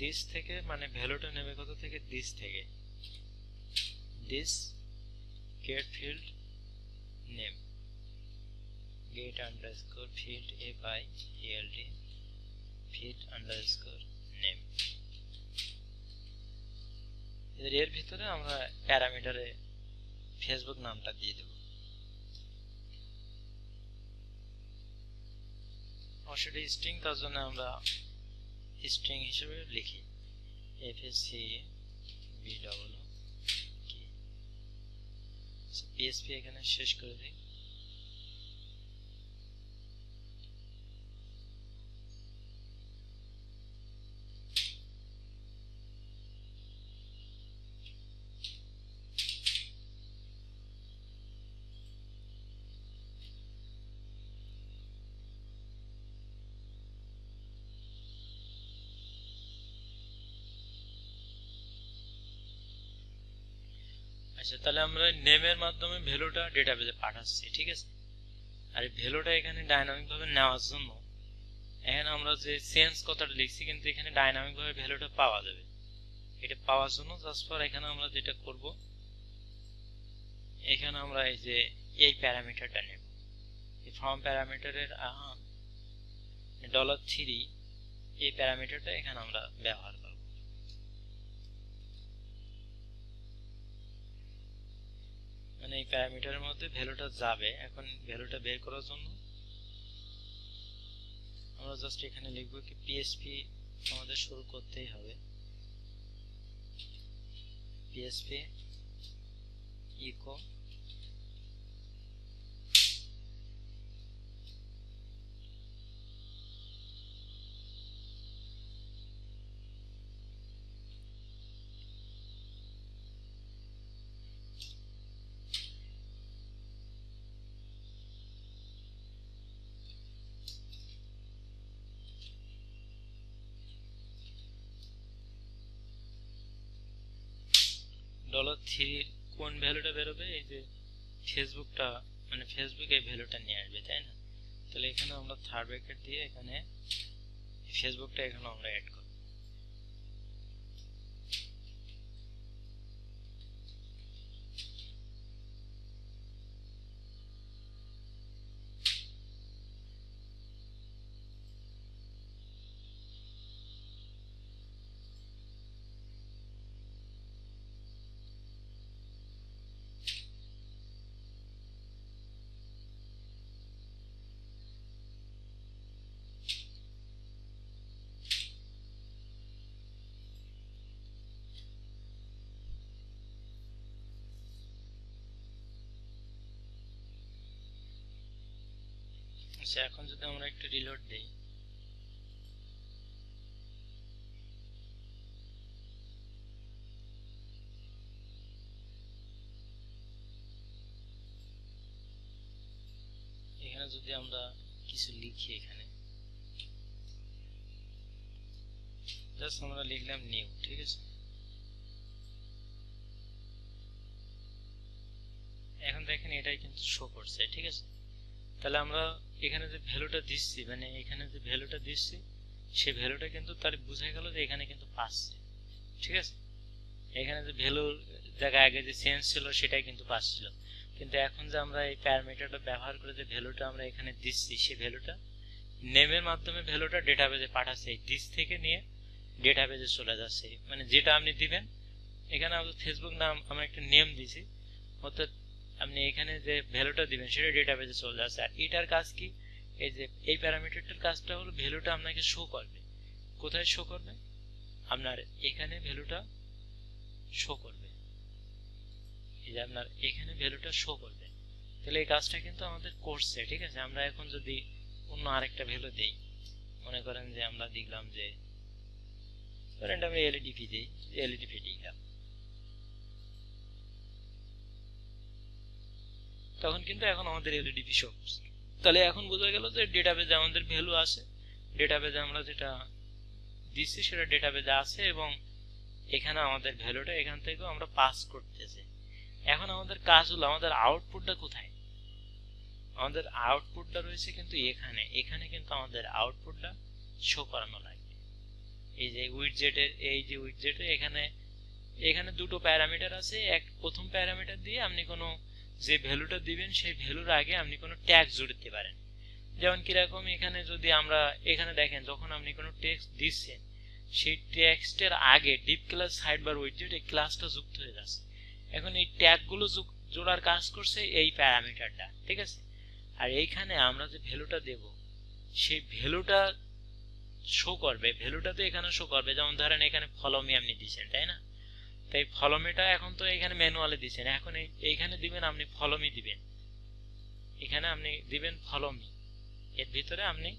দিস থেকে মানে ভ্যালুটা নেবে কত থেকে, দিস থেকে, this get field name get underscore field field field underscore name। এর ভিতরে আমরা প্যারামিটারে ফেসবুক নামটা দিয়ে দেব। অবশ্যই স্ট্রিং, তার জন্য আমরা স্ট্রিং হিসেবে লিখি fsc bw পিএসপি এখানে শেষ করে দিই। আচ্ছা, তাহলে আমরা নেমের মাধ্যমে ভ্যালুটা ডেটাবেজে পাঠাচ্ছি, ঠিক আছে। আর এই ভ্যালুটা এখানে ডাইনামিক ভাবে নেওয়ার জন্য এখানে আমরা যে চেঞ্জ কথাটা লিখছি কিন্তু এখানে ডাইনামিক ভাবে ভ্যালুটা পাওয়া যাবে। এটা পাওয়ার জন্য জাস্ট ফর এখানে আমরা যেটা করব, এখানে আমরা এই যে এই প্যারামিটারটা নেব, এই ফর্ম প্যারামিটারের $3 এই প্যারামিটারটা এখানে আমরা ব্যবহার করব। এই প্যারামিটারের মধ্যে ভ্যালুটা যাবে। এখন ভ্যালুটা বের করার জন্য আমরা জাস্ট এখানে লিখব কি পিএসপি আমাদের শুরু করতেই হবে। পিএসপি ইকো $3 কোন ভ্যালুটা বেরোবে, এই যে ফেসবুকটা, মানে ফেসবুক এই ভ্যালুটা নিয়ে আসবে, তাই না? তাহলে এখানে আমরা থার্ড ব্র্যাকেট দিয়ে এখানে ফেসবুকটা এখানে আমরা অ্যাড করব। আচ্ছা, এখন যদি আমরা একটু রিলোড দেই, এখানে যদি আমরা কিছু লিখি, এখানে জাস্ট আমরা লিখলাম নিউ, ঠিক আছে? এখন দেখেন এটাই কিন্তু শো করছে, ঠিক আছে? তাহলে আমরা এখানে যে ভ্যালুটা দিচ্ছি, মানে এখানে যে ভ্যালুটা দিচ্ছি সেই ভ্যালুটা কিন্তু তার বোঝা গেল যে এখানে কিন্তু পাচ্ছে, ঠিক আছে? এখানে যে ভ্যালুর জায়গায় আগে যে চেঞ্জ ছিল সেটাই কিন্তু পাচ্ছিল, কিন্তু এখন যে আমরা এই প্যারামিটারটা ব্যবহার করে যে ভ্যালুটা আমরা এখানে দিচ্ছি সেই ভ্যালুটা নেমের মাধ্যমে ভ্যালুটা ডেটাবেজে পাঠাচ্ছে, এই দিস থেকে নিয়ে ডেটাবেজে চলে যাচ্ছে। মানে যেটা আপনি দিবেন, এখানে আমাদের ফেসবুক নাম আমরা একটা নেম দিছি, অর্থাৎ আপনি এখানে যে ভ্যালুটা দিবেন সেটা ডেটাবেজে চলে যাচ্ছে। আর এটার কাজ কি, এই যে এই প্যারামিটারটার কাজটা হলো ভ্যালুটা আপনাকে শো করবে। কোথায় শো করবে? আপনার এখানে ভ্যালুটা শো করবে, এই যে আপনার এখানে ভ্যালুটা শো করবে। তাহলে এই কাজটা কিন্তু আমাদের করছে, ঠিক আছে? আমরা এখন যদি অন্য আরেকটা ভ্যালু দেই, মনে করেন যে আমরা দিলাম যে ধরেন আমরা এলইডিপি দিই, এলইডিপি দিলাম, তখন কিন্তু এখন আমাদের এলইডিপি শো করছে। তাহলে এখন বোঝা গেল যে ডেটাবেজে আমাদের ভ্যালু আছে, ডেটাবেজে আমরা যেটা দিচ্ছি সেটা ডেটাবেজে আছে, এবং এখানে আমাদের ভ্যালুটা এখান থেকেও আমরা পাস করতেছি। এখন আমাদের কাজ হলো আমাদের আউটপুটটা কোথায়? আমাদের আউটপুটটা রয়েছে কিন্তু এখানে, এখানে কিন্তু আমাদের আউটপুটটা শো করানো লাগবে। এই যে উইডজেটের, এই যে উইডজেটে এখানে দুটো প্যারামিটার আছে। এক প্রথম প্যারামিটার দিয়ে আপনি কোনো যে ভ্যালুটা দিবেন সেই ভ্যালুর আগে আপনি কোনো ট্যাগ জুড়ে দিতে পারেন। যেমন কিরকম, এখানে যদি আমরা এখানে দেখেন যখন আপনি কোনো টেক্সট দিচ্ছেন সেই টেক্সটের আগে ডিপ ক্লাস সাইডবার উইডজেট এই ক্লাসটা যুক্ত হয়ে যাচ্ছে। এখন এই ট্যাগগুলো জোড়ার কাজ করছে এই প্যারামিটারটা, ঠিক আছে? আর এইখানে আমরা যে ভ্যালুটা দেব সেই ভ্যালুটা শো করবে, ভ্যালুটা তো এখানে শো করবে। যেমন ধরেন এখানে ফলো মি আপনি দিচ্ছেন, তাই না? তাই ফলো মিটা এখন তো এখানে ম্যানুয়ালি দিচ্ছেন, এখন এইখানে দিবেন আপনি ফলো মি দিবেন, এখানে আপনি দিবেন ফলো মি, এর ভিতরে আপনি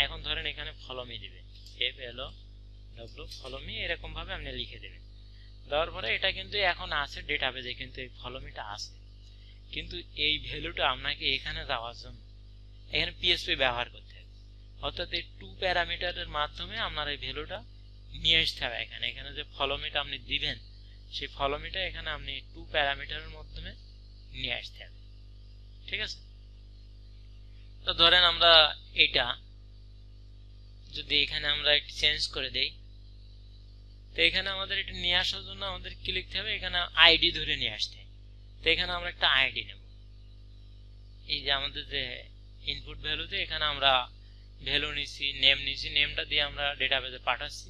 এখন ধরেন এখানে ফলো মি দিবেন, FLO ফলো মি, এরকম ভাবে আপনি লিখে দেবেন। দেওয়ার পরে এটা কিন্তু এখন আছে ডেটাবেজে, কিন্তু এই ফলো মিটা আছে, কিন্তু এই ভ্যালুটা আপনাকে এখানে যাওয়ার জন্য এখানে পিএসপি ব্যবহার করতে হবে। অর্থাৎ এই টু প্যারামিটারের মাধ্যমে আপনার এই ভ্যালুটা নিয়ে আসতে হবে এখানে। এখানে যে ফলো মিটা আপনি দিবেন সেই ফলো মিটা এখানে আপনি টু প্যারামিটারের মাধ্যমে নিয়ে আসতে হবে, ঠিক আছে? তো ধরেন আমরা এটা যদি এখানে আমরা একটু চেঞ্জ করে দেই, তো এখানে আমাদের এটা নিয়ে আসার জন্য আমাদের কি লিখতে হবে, এখানে আইডি ধরে নিয়ে আসতে হবে। তো এখানে আমরা একটা আইডি নেব, এই যে আমাদের যে ইনপুট ভ্যালুতে এখানে আমরা ভ্যালু নিছি, নেম নিছি, নেমটা দিয়ে আমরা ডেটাবেজে পাঠাচ্ছি,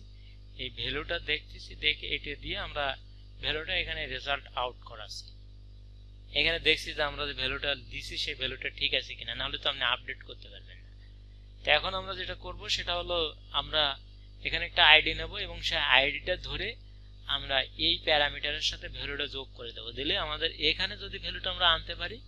এই ভ্যালুটা দেখতেছি, দেখে এটা দিয়ে আমরা ভ্যালুটা এখানে রেজাল্ট আউট করাচ্ছি। এখানে দেখছি যে আমরা যে ভ্যালুটা দিছি সেই ভ্যালুটা ঠিক আছে কিনা, না হলে তো আপনি আপডেট করতে পারবেন না। তো এখন আমরা যেটা করব সেটা হলো আমরা এখানে একটা আইডি নেব এবং সেই আইডিটা ধরে আমরা এই প্যারামিটারের সাথে ভ্যালুটা যোগ করে দেবো। দিলে আমাদের এখানে যদি ভ্যালুটা আমরা আনতে পারি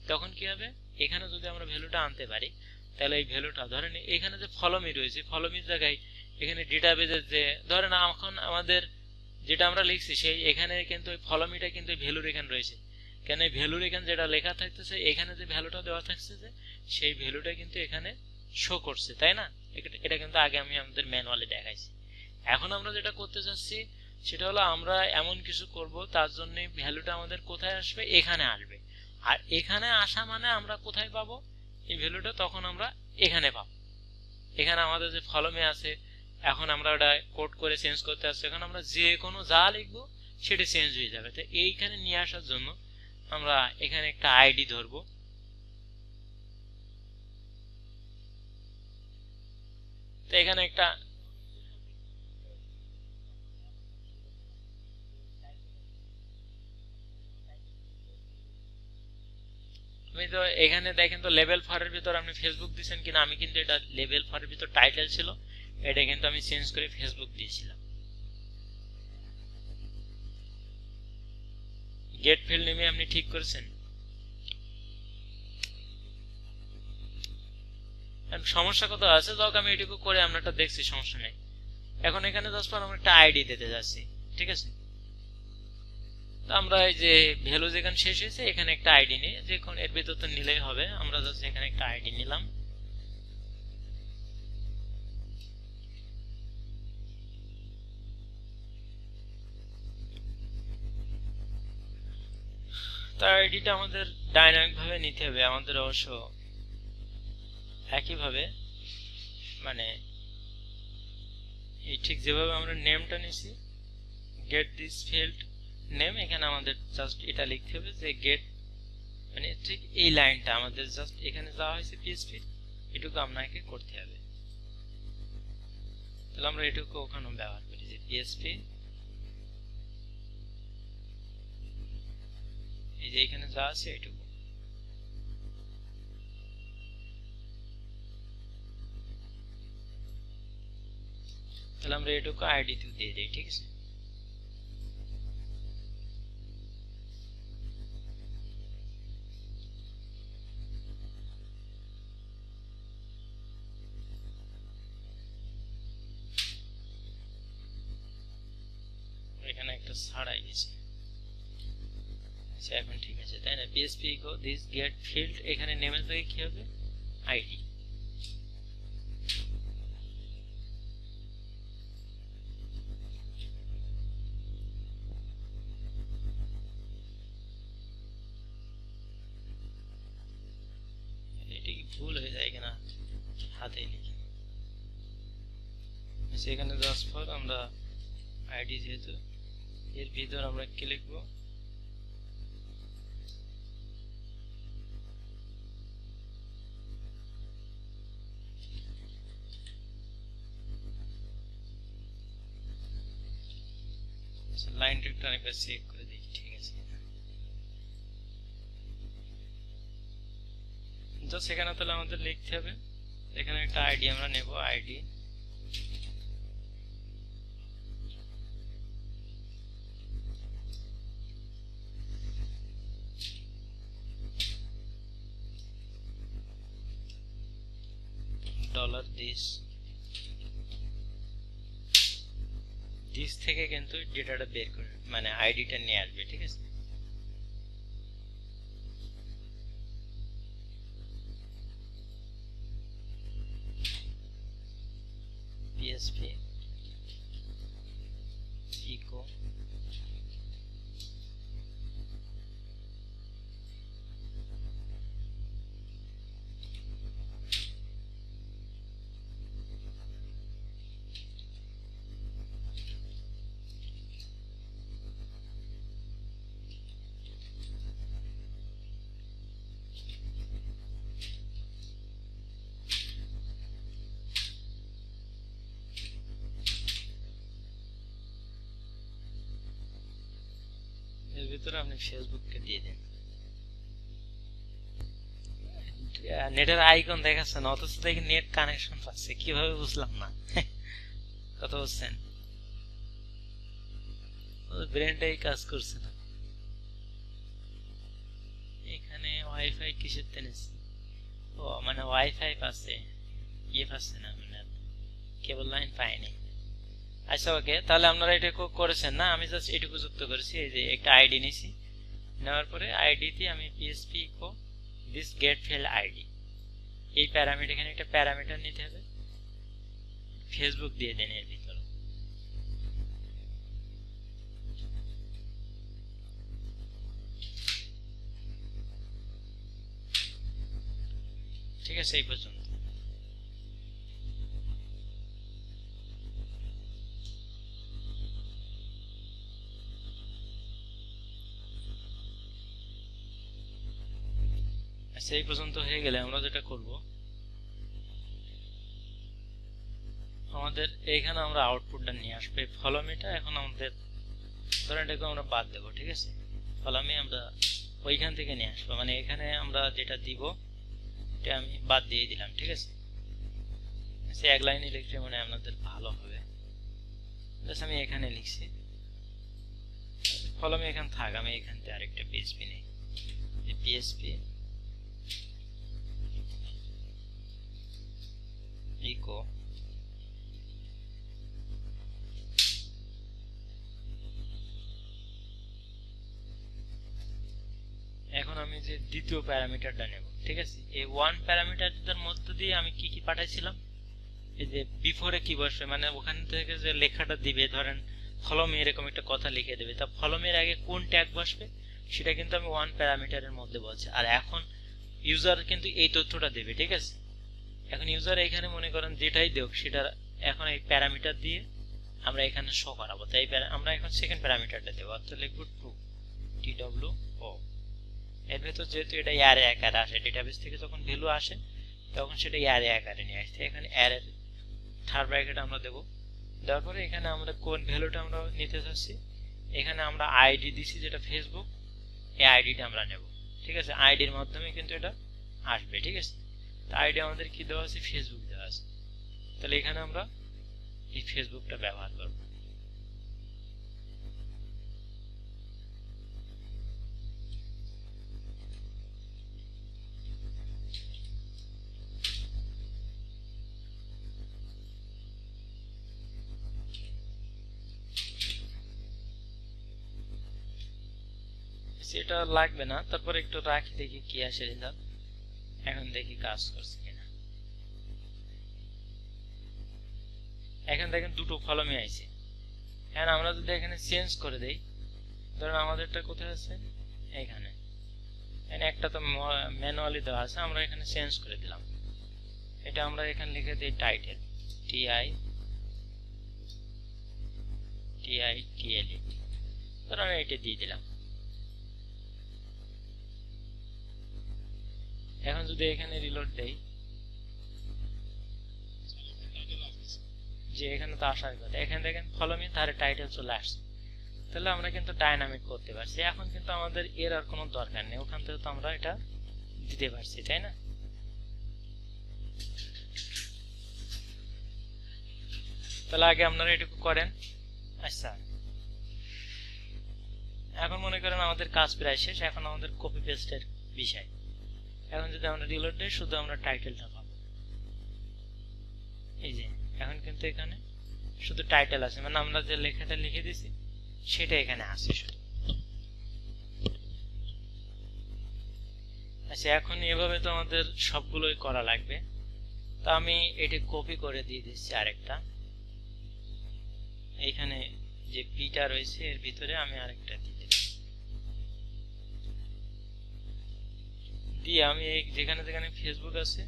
তখন কি হবে, এখানে যদি আমরা ভ্যালুটা আনতে পারি তাহলে এই ভ্যালুটা ধরেন এখানে যে ফলোমি রয়েছে, ফলোমির জায়গায় এখানে ডেটাবেজের যে ধরেন এখন আমাদের যেটা আমরা লিখছি সেই এখানে কিন্তু ওই ফলোমিটা কিন্তু ভ্যালুর এখানে রয়েছে, কেন এই ভ্যালুর এখানে যেটা লেখা থাকতেছে এখানে যে ভ্যালুটা দেওয়া থাকছে যে সেই ভ্যালুটা কিন্তু এখানে শো করছে, তাই না? এটা কিন্তু আগে আমি আমাদের ম্যানুয়ালে দেখাইছি। এখন আমরা যেটা করতে চাচ্ছি সেটা হলো আমরা এমন কিছু করব তার জন্য ভ্যালুটা আমাদের কোথায় আসবে, এখানে আসবে। আর এখানে আসা মানে আমরা কোথায় পাবো এই ভ্যালুটা, তখন আমরা এখানে পাবো। এখানে আমাদের যে ফলমে আছে এখন আমরা ওটা কোড করে চেঞ্জ করতে আসছি, এখন আমরা যে কোনো যা লিখবো সেটা চেঞ্জ হয়ে যাবে। তো এইখানে নিয়ে আসার জন্য আমরা এখানে একটা আইডি ধরবো, তো এখানে একটা আমি তো এখানে দেখেন তো লেভেল 4 এর ভিতর আপনি ফেসবুক দিয়েছেন কিনা, আমি কিন্তু এটা লেভেল 4 এর ভিতর টাইটেল ছিল, এটা কিন্তু আমি চেঞ্জ করে ফেসবুক দিয়েছিলাম। গেট ফিল্ড নেমে আপনি ঠিক করেছেন। সমস্যা কত আছে যাক আমি এটুকু করে আমরা একটা দেখছি, সমস্যা নেই। এখন এখানে জাস্ট আমরা একটা আইডি দিতে যাচ্ছি, ঠিক আছে? তো আমরা এই যে ভ্যালু যেখানে শেষ হয়েছে এখানে একটা আইডি নিই, যে কোন এর ভিতর তো নিলেই হবে, আমরা জাস্ট এখানে একটা আইডি নিলাম। তার আইডিটা আমাদের ডাইনামিক ভাবে নিতে হবে, আমাদের অবশ্য একইভাবে মানে এই ঠিক যেভাবে আমরা নেমটা নিছি গেট দিস ফিল্ড নেম, এখানে আমাদের জাস্ট এটা লিখতে হবে যে গেট মানে ঠিক এই লাইনটা আমাদের জাস্ট এখানে যা হয়েছে পিএসপি এটুকু আপনাকে করতে হবে। তাহলে আমরা এটুকু ওখানে ব্যবহার করি যে পিএসপি এই যে এখানে যা আছে এটুকু। তাহলে আমরা এটুকু আইডি দিয়ে দিই, ঠিক আছে? এখানে একটা ছাড়াই গেছে, এখন ঠিক আছে তাই না? PHP echo this get field এখানে নেমের জায়গায় কি হবে আইডি। এটা কি ভুল হয়ে যায় কিনা হাতে লিখি, সেখানে জাস্ট ফর আমরা আইডি যেহেতু এর ভিতর আমরা কি লিখবো লাইনটা একটু আরেকবার চেক করে দিই, ঠিক আছে? জাস্ট এখানে তাহলে আমাদের লিখতে হবে এখানে একটা আইডি আমরা নেব, আইডি ডলার দিস দিস থেকে কিন্তু ডেটাটা বের করে মানে আইডিটা নিয়ে আসবে, ঠিক আছে? পিএসপি ইকো এর ভিতরে আপনি ফেসবুককে দিয়ে দেন। নেটের আইকন দেখাচ্ছে না, অথচ দেখি নেট কানেকশন পাচ্ছে, কিভাবে বুঝলাম না। কথা বুঝছেন, ব্রেনটাই কাজ করছে না। এখানে ওয়াইফাই কিসের তেনেছি, ও মানে ওয়াইফাই পাচ্ছে, ইয়ে পাচ্ছে না, মানে কেবল লাইন পাইনি। আচ্ছা ওকে, তাহলে আপনারা এটা করেছেন না, আমি জাস্ট এটুকু যুক্ত করেছি। এই যে একটা আইডি নিছি, নেওয়ার পরে আইডিতে আমি PHP echo this get field ID, এই প্যারামিটার, এখানে একটা প্যারামিটার নিতে হবে, ফেসবুক দিয়ে দেন এর ভিতরে। ঠিক আছে, এই পর্যন্ত। আচ্ছা, এই পর্যন্ত হয়ে গেলে আমরা যেটা করব, আমাদের এইখানে আমরা আউটপুটটা নিয়ে আসবো। এই ফলো মিটা এখন আমাদের, ধরেন এটাকে আমরা বাদ দেবো, ঠিক আছে, ফলো মি আমরা ওইখান থেকে নিয়ে আসবো, মানে এখানে আমরা যেটা দিব এটা আমি বাদ দিয়ে দিলাম, ঠিক আছে। সে এক লাইনে লিখলে মানে আপনাদের ভালো হবে, জাস্ট আমি এখানে লিখছি ফলো মি, এখানে থাক, আমি এখান থেকে আরেকটা PHP নেই, PHP ইকো এখন আমি যে দ্বিতীয় প্যারামিটারটা নেব, ঠিক আছে। এই ওয়ান প্যারামিটারটার মধ্য দিয়ে আমি কি কি পাঠাইছিলাম, এই যে বিফোরে কি বসবে, মানে ওখান থেকে যে লেখাটা দিবে, ধরেন ফলো মি এরকম একটা কথা লিখে দেবে, তা ফলো মি এর আগে কোন ট্যাগ বসবে সেটা কিন্তু আমি ওয়ান প্যারামিটারের মধ্যে বলছি। আর এখন ইউজার কিন্তু এই তথ্যটা দেবে, ঠিক আছে। এখন ইউজার এখানে মনে করেন যেটাই দেখ সেটা এখন এই প্যারামিটার দিয়ে আমরা এখানে শো করাবো। তাই আমরা এখন সেকেন্ড প্যারামিটারটা দেবো, অর্থাৎ লিখবো টু TWO। এর ভেতর যেহেতু এটা অ্যারে আকারে আসে, ডেটাবেস থেকে যখন ভ্যালু আসে তখন সেটা অ্যারে আকারে নিয়ে আসছে। এখানে অ্যারের থার্ড ব্র্যাকেট আমরা দেবো, দেওয়ার পরে এখানে আমরা কোন ভ্যালুটা আমরা নিতে চাচ্ছি, এখানে আমরা আইডি দিছি যেটা ফেসবুক, এই আইডিটা আমরা নেব, ঠিক আছে। আইডির মাধ্যমে কিন্তু এটা আসবে, ঠিক আছে। তো আইডি আমাদের কি দেওয়া আছে, ফেসবুক দেওয়া আছে, তাহলে এখানে আমরা এই ফেসবুকটা ব্যবহার করব। সেটা লাগবে না, তারপর একটু রাখি দেখি কি আসে রেজাল্ট। এখন দেখি কাজ করছে কিনা। এখন দেখেন দুটো ফলো মি আইছে। এখন আমরা যদি এখানে চেঞ্জ করে দেই, ধরুন আমাদেরটা কোথায় আছে, এখানে একটা তো ম্যানুয়ালি দেওয়া আছে, আমরা এখানে চেঞ্জ করে দিলাম। এটা আমরা এখানে লিখে দিই টাইটেল TITLE, ধরুন আমি এটা দিয়ে দিলাম। এখন যদি এখানে রিলোড দেই, যে এখানে তো আসার কথা, এখানে দেখেন ফলো মি তার টাইটেল চলে আসছে। তাহলে আমরা কিন্তু ডাইনামিক করতে পারছি। এখন কিন্তু আমাদের এর আর কোনো দরকার নেই, ওখান থেকে তো আমরা এটা দিতে পারছি, তাই না। তাহলে আগে আপনারা এটুকু করেন। আচ্ছা, এখন মনে করেন আমাদের কাজ প্রায় শেষ, এখন আমাদের কপি পেস্টের বিষয়। এখন যদি আমরা রিলোড দিই, শুধু আমরা টাইটেলটা পাবো। এই যে এখন কিন্তু এখানে শুধু টাইটেল আছে, মানে আমরা যে লেখাটা লিখে দিছি সেটা এখানে আছে শুধু। আচ্ছা, এখন এভাবে তো আমাদের সবগুলোই করা লাগবে। তো আমি এটি কপি করে দিয়ে দিচ্ছি আরেকটা, এইখানে যে পিটা রয়েছে এর ভিতরে আমি আরেকটা দিয়ে দিলাম, দিয়ে আমি যেখানে যেখানে ফেসবুক আছে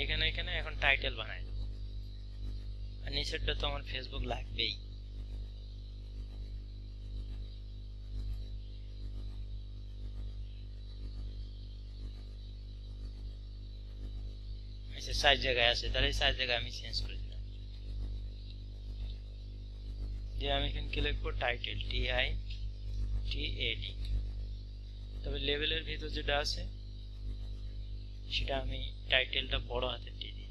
এখানে এখানে এখন টাইটেল বানাই দেবো। আর নিচেরটা তো আমার ফেসবুক লাগবেই। আচ্ছা, 4 জায়গায় আছে, তাহলে 4 জায়গায় আমি চেঞ্জ করে দিলাম। যে আমি এখানে কি লিখবো, টাইটেল TITLE। তবে লেভেলের ভিতর যেটা আছে সেটা আমি টাইটেলটা বড় হাতের দিয়ে দিই।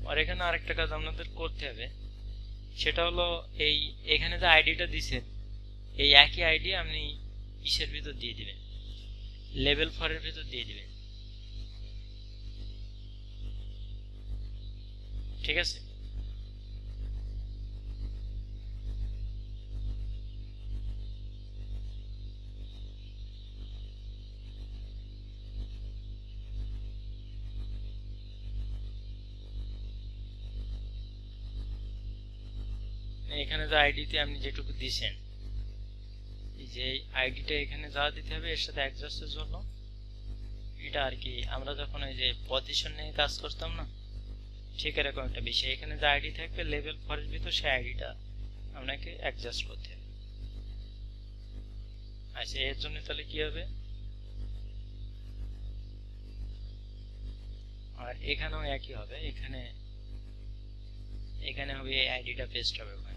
আর এখানে আরেকটা কাজ আপনাদের করতে হবে, সেটা হলো এখানে যে আইডিটা দিছেন এই একই আইডি আপনি ইসের ভিতর দিয়ে দিবেন, লেভেল 4 এর ভিতর দিয়ে দিবেন। ঠিক আছে? এখানে যে আইডিতে আপনি যেটুকু দিছেন, যে আইডিটা এখানে যা দিতে হবে এর সাথে অ্যাডজাস্টের জন্য, এটা আর কি আমরা যখন ওই যে পজিশন নিয়ে কাজ করতাম না, ঠিক এরকম একটা বিষয়। এখানে যে আইডি থাকবে লেভেল 4 এর ভিতর, সেই আইডিটা আপনাকে অ্যাডজাস্ট করতে হবে। আচ্ছা, এর জন্য তাহলে কি হবে, আর এখানেও একই হবে, এখানে হবে এই আইডিটা পেস্ট হবে ওখানে।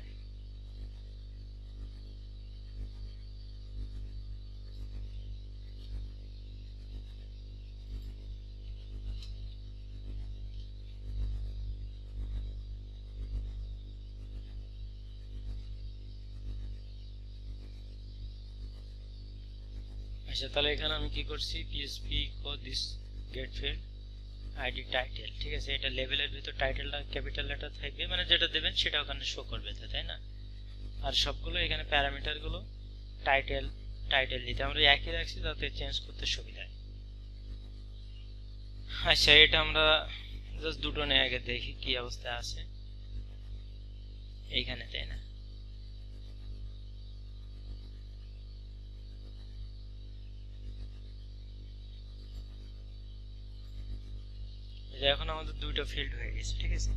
আচ্ছা, তাহলে এখানে আমি কি করছি, PHP this get field ID title. ঠিক আছে, এটা লেভেলের ভিতর টাইটেলটা ক্যাপিটাল লেটার থাকবে, মানে যেটা দেবেন সেটা ওখানে শো করবে, তাই না? আর সবগুলো এখানে প্যারামিটার গুলো টাইটেল দিতে আমরা একই রাখছি যাতে চেঞ্জ করতে সুবিধা হয়। আচ্ছা, এটা আমরা জাস্ট দুটো নিয়ে আগে দেখি কি অবস্থা আছে এইখানে, তাই না? এখন আমাদের দুইটা ফিল্ড হয়ে গেছে। ঠিক আছে,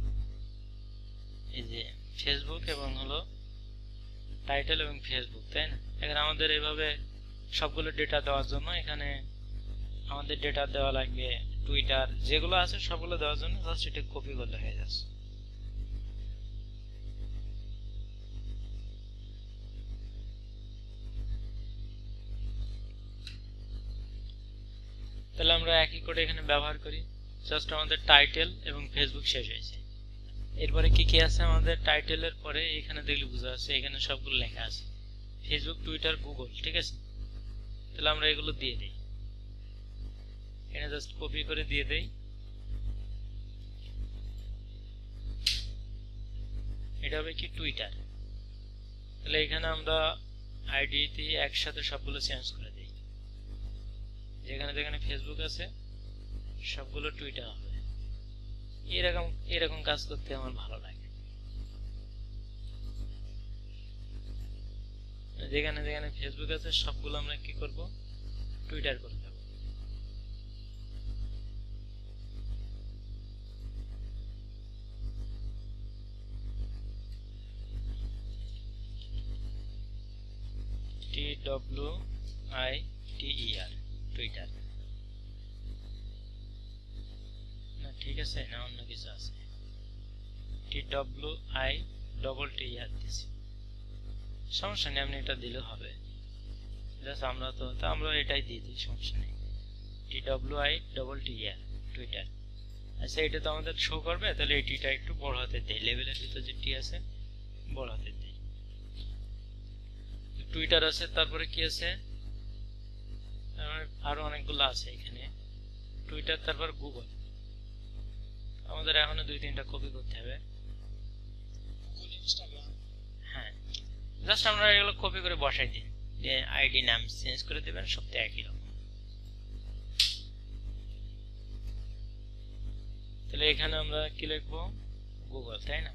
এই যে ফেসবুক এবং হলো টাইটেল এবং ফেসবুক, তাই না? এখানে আমাদের এইভাবে সবগুলো ডেটা দেওয়ার জন্য এখানে আমাদের ডেটা দেওয়া লাগবে, টুইটার যেগুলো আছে সবগুলো দেওয়ার জন্য জাস্ট এটা কপি করলে হয়ে যাচ্ছে। তাহলে আমরা একই করে এখানে ব্যবহার করি, জাস্ট আমাদের টাইটেল এবং ফেসবুক শেষ হয়েছে। এরপরে কি কি আছে আমাদের টাইটেলের পরে, এখানে দেখলে বোঝা যাচ্ছে এখানে সবগুলো লেখা আছে, ফেসবুক, টুইটার, গুগল। ঠিক আছে, তাহলে আমরা এগুলো দিয়ে দিই, এখানে জাস্ট কপি করে দিয়ে দেই। এটা হবে কি টুইটার। তাহলে এখানে আমরা আইডি দিয়ে একসাথে সবগুলো চেঞ্জ করে দিই, যেখানে যেখানে ফেসবুক আছে সবগুলো টুইটার হবে। এরকম কাজ করতে আমার ভালো লাগে। যেখানে যেখানে ফেসবুক আছে সবগুলো আমরা কি করব, টুইটার করে দেব। TWITER টুইটার না, ঠিক আছে, না অন্য কিছু আছে, TWITER দিছি, সমস্যা নেই, আপনি এটা দিলে হবে। জাস্ট আমরা এটাই দিয়ে দিই, সমস্যা নেই। TWITER Twitter. আচ্ছা, এটা তো আমাদের শো করবে, তাহলে এই টিটা একটু বড় হাতে দেই, লেভেলের ভিতর যে টি আছে বড় হাতে দেই। টুইটার আছে, তারপরে কি আছে, আরো অনেকগুলো আছে এখানে, টুইটার, তারপর গুগল। আমাদের এখনো 2-3টা কপি করতে হবে। হ্যাঁ, জাস্ট আমরা এগুলো কপি করে বসাই দিই, যে আইডি নাম চেঞ্জ করে দেবেন, সবটা একই রকম। তাহলে এখানে আমরা কি লিখবো, গুগল, তাই না?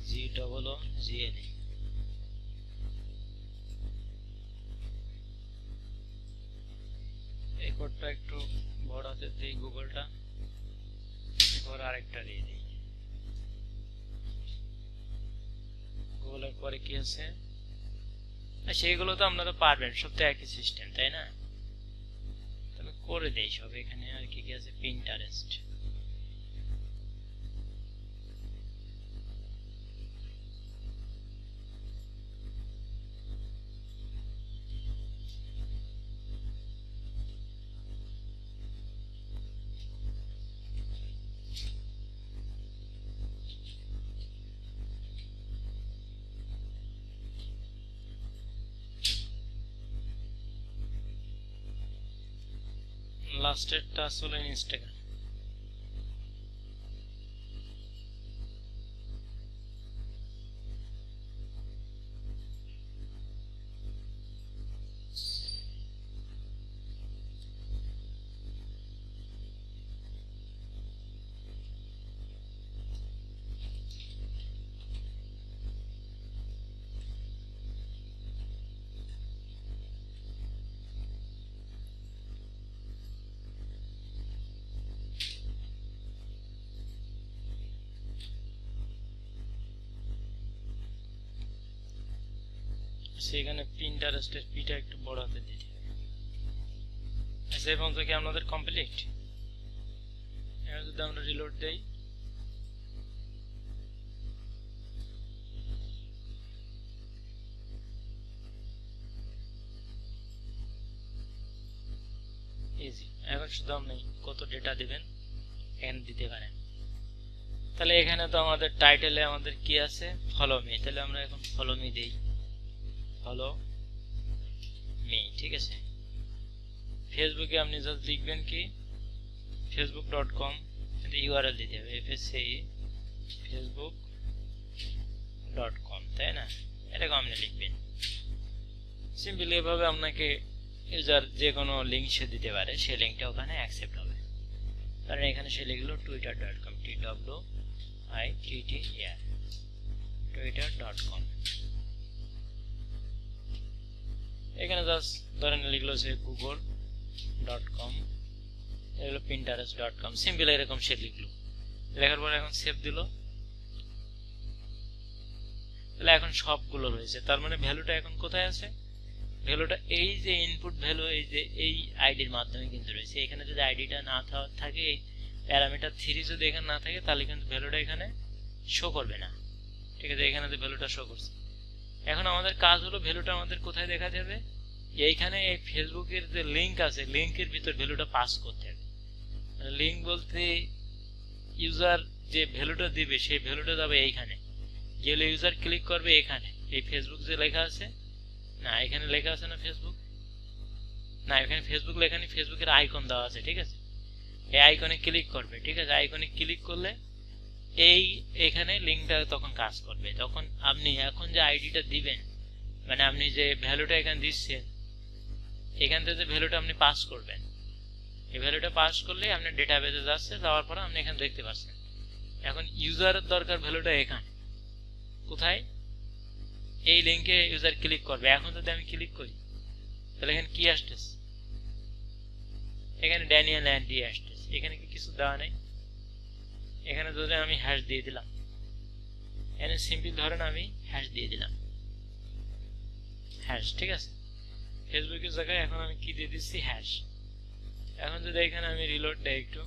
GGLE এই কোডটা একটু বড় হাতে দিই, গুগলটা, এরপর আরেকটা দিয়ে দিই। গুগলের পরে কি আছে, সেগুলো তো আপনারা পারবেন, সব তো একই সিস্টেম, তাই না? তবে করে দেই সব। এখানে আর কি কি আছে, পিন্টারেস্ট, লাস্টেরটা আসলে ইনস্টাগ্রাম। সেখানে পিন্টারেস্টের পিটা একটু বড় হাতে দিতে হবে। আচ্ছা, এই পর্যন্ত কি আমাদের কমপ্লিট? এবার যদি আমরা রিলোড দেই, ইজি। এখন শুধু আপনি কত ডেটা দিবেন এখানে দিতে পারেন। তাহলে এখানে তো আমাদের টাইটেলে আমাদের কি আছে, ফলো মি। তাহলে আমরা এখন ফলো মি দেই, ফলো মি, ঠিক আছে। ফেসবুকে আপনি জাস্ট লিখবেন কি facebook.com, ইউআরএল দিতে হবে fsce facebook.com, তাই না? এরকম আপনি লিখবেন সিম্পলি। এভাবে আপনাকে ইউজার যে কোনো লিঙ্ক সে দিতে পারে, সেই লিঙ্কটা ওখানে অ্যাকসেপ্ট হবে। কারণ এখানে সে লিখলো twitter.com, twitter, twitter.com। এখানে জাস্ট ধরেন লিখলো সে google.com, এগুলো pinterest.com, সিম্পল এরকম সে লিখলো। লেখার পর এখন সেভ দিল। তাহলে এখন সবগুলো রয়েছে। তার মানে ভ্যালুটা এখন কোথায় আছে? ভ্যালুটা এই যে ইনপুট ভ্যালু, এই যে এই আইডির মাধ্যমে কিন্তু রয়েছে। এখানে যদি আইডিটা না থাকে, এই প্যারামিটার 3 যদি এখানে না থাকে, তাহলে কিন্তু ভ্যালুটা এখানে শো করবে না, ঠিক আছে? এখানে যে ভ্যালুটা শো করছে। এখন আমাদের কাজ হলো ভ্যালুটা আমাদের কোথায় দেখা যাবে? এইখানে এই ফেসবুকের যে লিঙ্ক আছে, লিঙ্কের ভিতর ভ্যালুটা পাস করতে হবে। লিঙ্ক বলতে ইউজার যে ভ্যালুটা দিবে, সেই ভ্যালুটা যাবে এইখানে গেলে ইউজার ক্লিক করবে এখানে, এই ফেসবুক যে লেখা আছে না, এখানে লেখা আছে না ফেসবুক, না এখানে ফেসবুক লেখা নেই, ফেসবুকের আইকন দেওয়া আছে, ঠিক আছে? এই আইকনে ক্লিক করবে, ঠিক আছে? আইকনে ক্লিক করলে এখানে লিঙ্কটা তখন কাজ করবে। তখন আপনি এখন যে আইডিটা দিবেন, মানে আপনি যে ভ্যালুটা এখানে দিচ্ছেন, এখান থেকে যে ভ্যালুটা আপনি পাস করবেন, এই ভ্যালুটা পাস করলে আপনার ডেটাবেসে যাচ্ছে, যাওয়ার পর আপনি এখানে দেখতে পাচ্ছেন। এখন ইউজারের দরকার ভ্যালুটা এখানে কোথায়? এই লিঙ্কে ইউজার ক্লিক করবে। এখন যদি আমি ক্লিক করি, তাহলে এখানে কি আসতেছে? এখানে ড্যানিয়েল অ্যান্ডি আসতেছে। এখানে কি কিছু দেওয়া নেই? এখানে যদি আমি হ্যাশ দিয়ে দিলাম, এখানে সিম্পল ধরেন আমি হ্যাশ দিয়ে দিলাম, হ্যাশ, ঠিক আছে? ফেসবুকের জায়গায় এখন আমি কি দিয়ে দিচ্ছি? হ্যাশ। এখন যদি এখানে আমি রিলোড দেই একটু,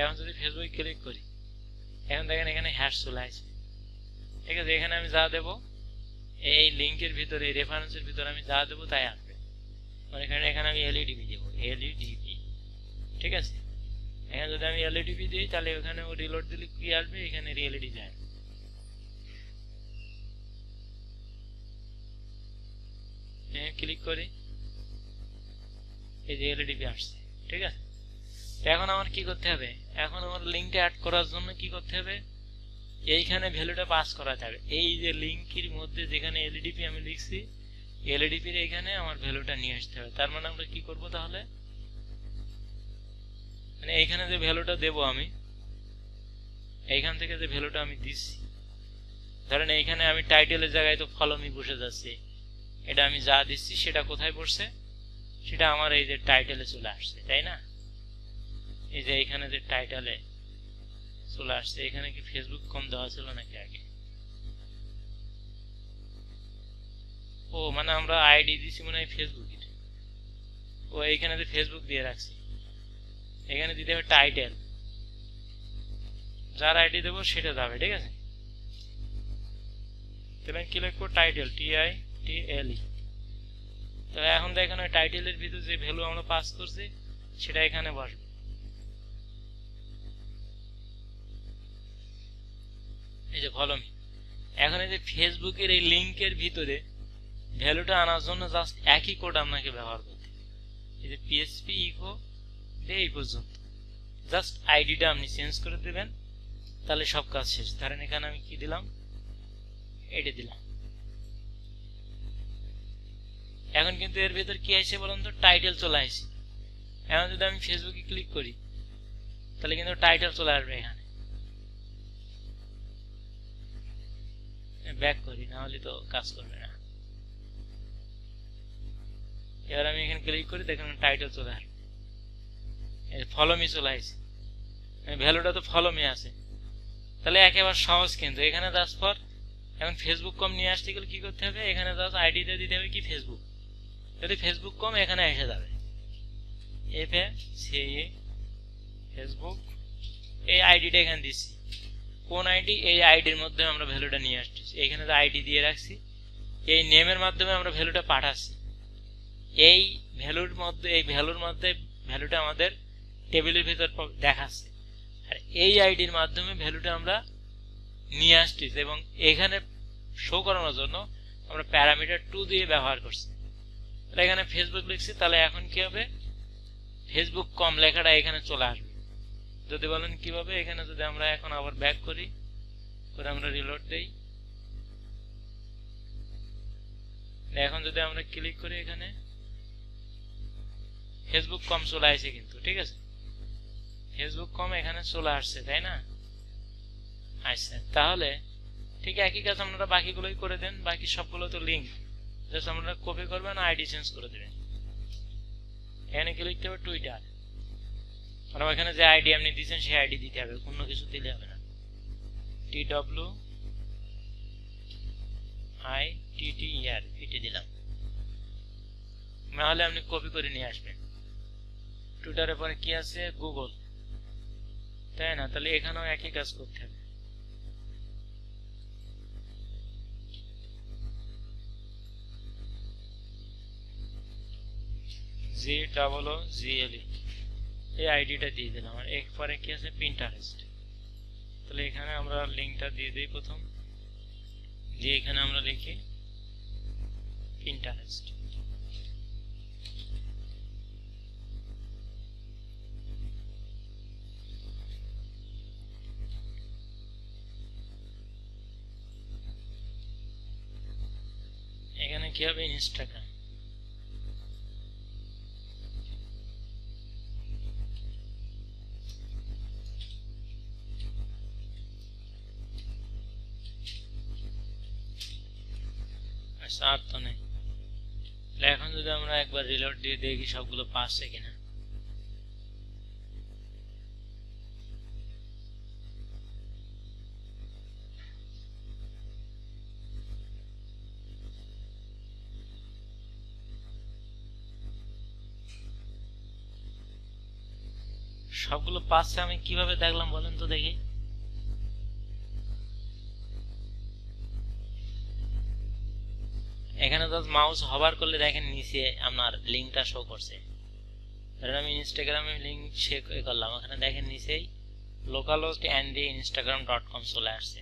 এখন যদি ফেসবুকে ক্লিক করি, এখন দেখেন এখানে হ্যাশ চলে আসছে, ঠিক আছে? এখানে আমি যা দেবো, এই লিঙ্কের ভিতরে, এই রেফারেন্সের ভিতরে আমি যা দেবো তাই আসবে। মানে এখানে আমি এলইডিপি দেবো, এলইডিপি, ঠিক আছে? এখানে যদি আমি এলইডিপি দিই, তাহলে ওখানে ও রিলোড দিলে কি আসবে? এখানে এলইডিপি আসবে। ক্লিক করি, এই যে এলইডিপি আসছে, ঠিক আছে? এখন আমার কি করতে হবে? এখন আমার লিঙ্কটা অ্যাড করার জন্য কি করতে হবে? এইখানে ভ্যালুটা পাস করাতে হবে। এই যে লিঙ্কের মধ্যে যেখানে এলইডিপি আমি লিখছি, এলইডিপির এখানে আমার ভ্যালুটা নিয়ে আসতে হবে। তার মানে আমরা কি করব তাহলে? মানে এইখানে যে ভ্যালুটা দেব আমি, এইখান থেকে যে ভ্যালুটা আমি দিচ্ছি, ধরেন এইখানে আমি টাইটেলের জায়গায় তো ফলো মি বসে যাচ্ছে, এটা আমি যা দিচ্ছি সেটা কোথায় পড়ছে? সেটা আমার এই যে টাইটেলে চলে আসছে, তাই না? এই যে এইখানে যে টাইটেলে চলে আসছে, এখানে কি ফেসবুক কম দেওয়া ছিল নাকি আগে? ও মানে আমরা আইডি দিছি মনে হয় ফেসবুকের, ও এইখানে যে ফেসবুক দিয়ে রাখছি, এখানে দিতে হবে টাইটেল, যার আইডি দেবো সেটা যাবে, ঠিক আছে। তাহলে কি লিখবো, টাইটেল, TITLE। তাহলে এখন দেখেন ওই টাইটেলের ভিতরে যে ভ্যালু আমরা পাস করছি সেটা এখানে বসবে। এই যে ফলো মি। এখন এই যে ফেসবুকের এই লিংকের ভিতরে ভ্যালুটা আনার জন্য জাস্ট একই কোড আপনাকে ব্যবহার করতে, এই যে PHP ইকো দিয়ে এই পর্যন্ত জাস্ট আইডিটা আপনি চেঞ্জ করে দেবেন, তাহলে সব কাজ শেষ। ধরেন এখানে আমি কি দিলাম, এটা দিলাম। এখন কিন্তু এর ভিতর কি আসছে বলুন তো, টাইটেল চলে আসছে। এখন যদি আমি ফেসবুকে ক্লিক করি তাহলে কিন্তু টাইটেল চলে আসবে এখানে। ব্যাক করি, না হলে তো কাজ করবে না। এবার আমি এখানে ক্লিক করি, দেখেন টাইটেল চলে আসবে, ফলো মি চলে আসছে, ভ্যালুটা তো ফলো মি আছে। তাহলে একেবারে সহজ কিন্তু এখানে জাস্ট ফর, এখন ফেসবুক কম নিয়ে আসতে গেলে কি করতে হবে, এখানে জাস্ট আইডিতে দিতে হবে কি ফেসবুক, যদি ফেসবুক কম এখানে এসে যাবে, ফেসবুক, এই আইডিটা এখানে দিচ্ছি। কোন আইডি, এই আইডির মধ্যে আমরা ভ্যালুটা নিয়ে আসছি, এখানে যে আইডি দিয়ে রাখছি, এই নেমের মাধ্যমে আমরা ভ্যালুটা পাঠাচ্ছি, এই ভ্যালুর মধ্যে ভ্যালুটা আমাদের টেবিলের ভিতর দেখাচ্ছে, আর এই আইডির মাধ্যমে ভ্যালুটা আমরা নিয়ে আসছি, এবং এখানে শো করানোর জন্য আমরা প্যারামিটার 2 দিয়ে ব্যবহার করছি। তাহলে এখানে ফেসবুক লিখছি, তাহলে এখন কি হবে, ফেসবুক কম লেখাটা এখানে চলে আসবে। যদি বলেন কিভাবে, এখানে যদি আমরা এখন আবার ব্যাক করি, করে আমরা রিলোড দেই, এখন যদি আমরা ক্লিক করি এখানে ফেসবুক কম চলে আসছে কিন্তু, ঠিক আছে, ফেসবুক কম এখানে চলে আসছে, তাই না? আচ্ছা, তাহলে ঠিক একই কাজ আপনারা বাকিগুলোই করে দেন, বাকি সবগুলো তো লিঙ্ক, জাস্ট আপনারা কপি করবেন, আইডি চেঞ্জ করে দেবেন। এখানে কি লিখতে হবে, টুইটার, আর এখানে যে আইডি আপনি দিয়েছেন সেই আইডি দিতে হবে, অন্য কিছু দিলে হবে না। TWITTER এটা দিলাম, নাহলে আপনি কপি করে নিয়ে আসবেন। টুইটারের পরে কি আছে, গুগল, তাই না? তাহলে এখানেও একই কাজ করতে হবে। GOOGLE এই আইডিটা দিয়ে দিলাম, আর এরপরে কি আছে, পিন্টারেস্ট। তাহলে এখানে আমরা লিঙ্কটা দিয়ে দিই প্রথম, দিয়ে এখানে আমরা লিখি পিন্টারেস্ট। এখানে কি হবে, ইনস্টাগ্রাম। আর তো নেই। এখন যদি আমরা একবার রিলোড দিয়ে দেখি সবগুলো পাচ্ছে কিনা, সবগুলো পাচ্ছে। আমি কিভাবে দেখলাম বলেন তো দেখি, এখানে জাস্ট মাউস হভার করলে দেখেন নিচে আপনার লিঙ্কটা শো করছে। ধরেন আমি ইনস্টাগ্রামে লিঙ্ক শেয়ার করলাম, এখানে দেখেন নিচেই localhost and instagram.com চলে আসছে,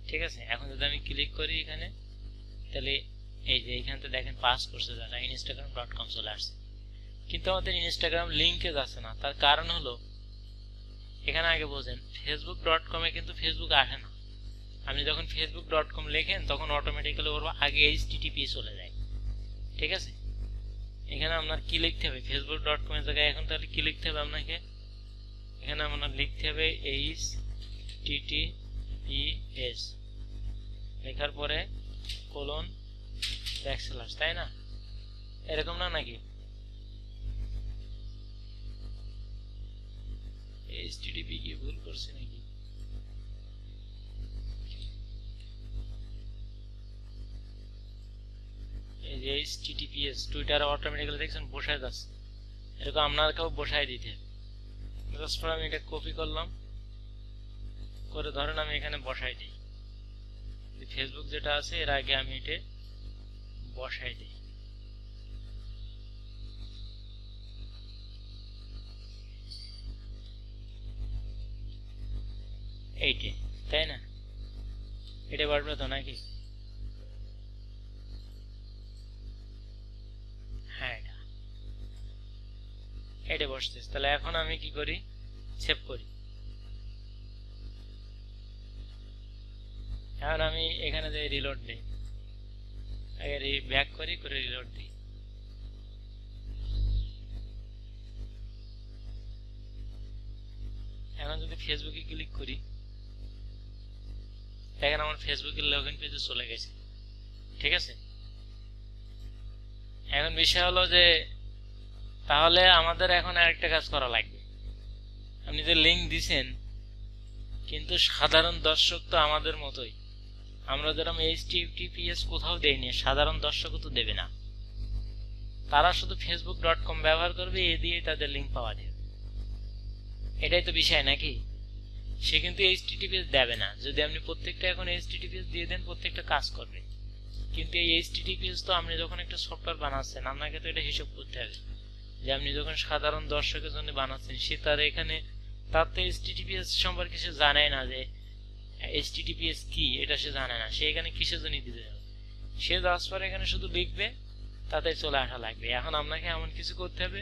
ঠিক আছে। এখন যদি আমি ক্লিক করি এখানে, তাহলে এই যে এখানে তো দেখেন পাস করছে যারা, instagram.com চলে আসছে, কিন্তু আমাদের ইনস্টাগ্রাম লিঙ্কে যাচ্ছে না। তার কারণ হলো, এখানে আগে বোঝেন, facebook.com এ কিন্তু ফেসবুক আসে না। আপনি যখন facebook.com লেখেন তখন অটোমেটিক্যালি ওর আগে HTTP চলে যায়, ঠিক আছে। এখানে আপনার কি লিখতে হবে, facebook.com এর জায়গায় এখন তাহলে কি লিখতে হবে আপনাকে, এখানে আপনার লিখতে হবে HTTPS, লেখার পরে কোলন ব্যাকস্ল্যাশ, তাই না? এরকম না নাকি, HTTP কি ভুল করছে নাকি? যে HTTPS টুইটারে অটোমেটিক্যালি দেখছেন বসায় যাচ্ছে, এরকম আপনাকেও বসায় দিতে হবে। জাস্ট ফর আমি এটা কপি করলাম, করে ধরেন আমি এখানে বসাই দিই, ফেসবুক যেটা আছে এর আগে আমি এটা বসাই দিই। এইটা, তাই না? এটা বসবে তো নাকি? হ্যাঁ, এটা বসতেছে। তাহলে এখন আমি কি করি, সেভ করি। এখন আমি এখানে যে রিলোড দিই, আগে ব্যাক করি, করে রিলোড দিই। এখন যদি ফেসবুকে ক্লিক করি, দেখেন আমার ফেসবুকের লগইন পেজে চলে গেছে। ঠিক আছে, এখন বিষয় হলো যে তাহলে আমাদের এখন আরেকটা কাজ করা লাগবে। আপনি যে লিঙ্ক দিছেন, কিন্তু সাধারণ দর্শক তো আমাদের মতোই, আমরা যেরকম HTTPS কোথাও দেইনি, সাধারণ দর্শকও তো দেবে না। তারা শুধু facebook.com ব্যবহার করবে, এ দিয়ে তাদের লিঙ্ক পাওয়া যাবে। এটাই তো বিষয় নাকি? সে কিন্তু HTTPS দেবে না। যদি আপনি প্রত্যেকটা এখন HTTPS দিয়ে দেন, প্রত্যেকটা কাজ করবে। কিন্তু এই HTTPS তো আপনি যখন একটা সফটওয়্যার বানাচ্ছেন, আপনাকে তো এটা হিসাব করতে হবে যে আপনি যখন সাধারণ দর্শকের জন্য বানাচ্ছেন, সে তার এখানে তার তো HTTPS সম্পর্কে সে জানে না, যে HTTPS কি এটা সে জানে না। সে এখানে কিসের জন্য দিতে হবে, সে জাস্ট পরে এখানে শুধু লিখবে, তাতে চলে আসা লাগবে। এখন আপনাকে এমন কিছু করতে হবে,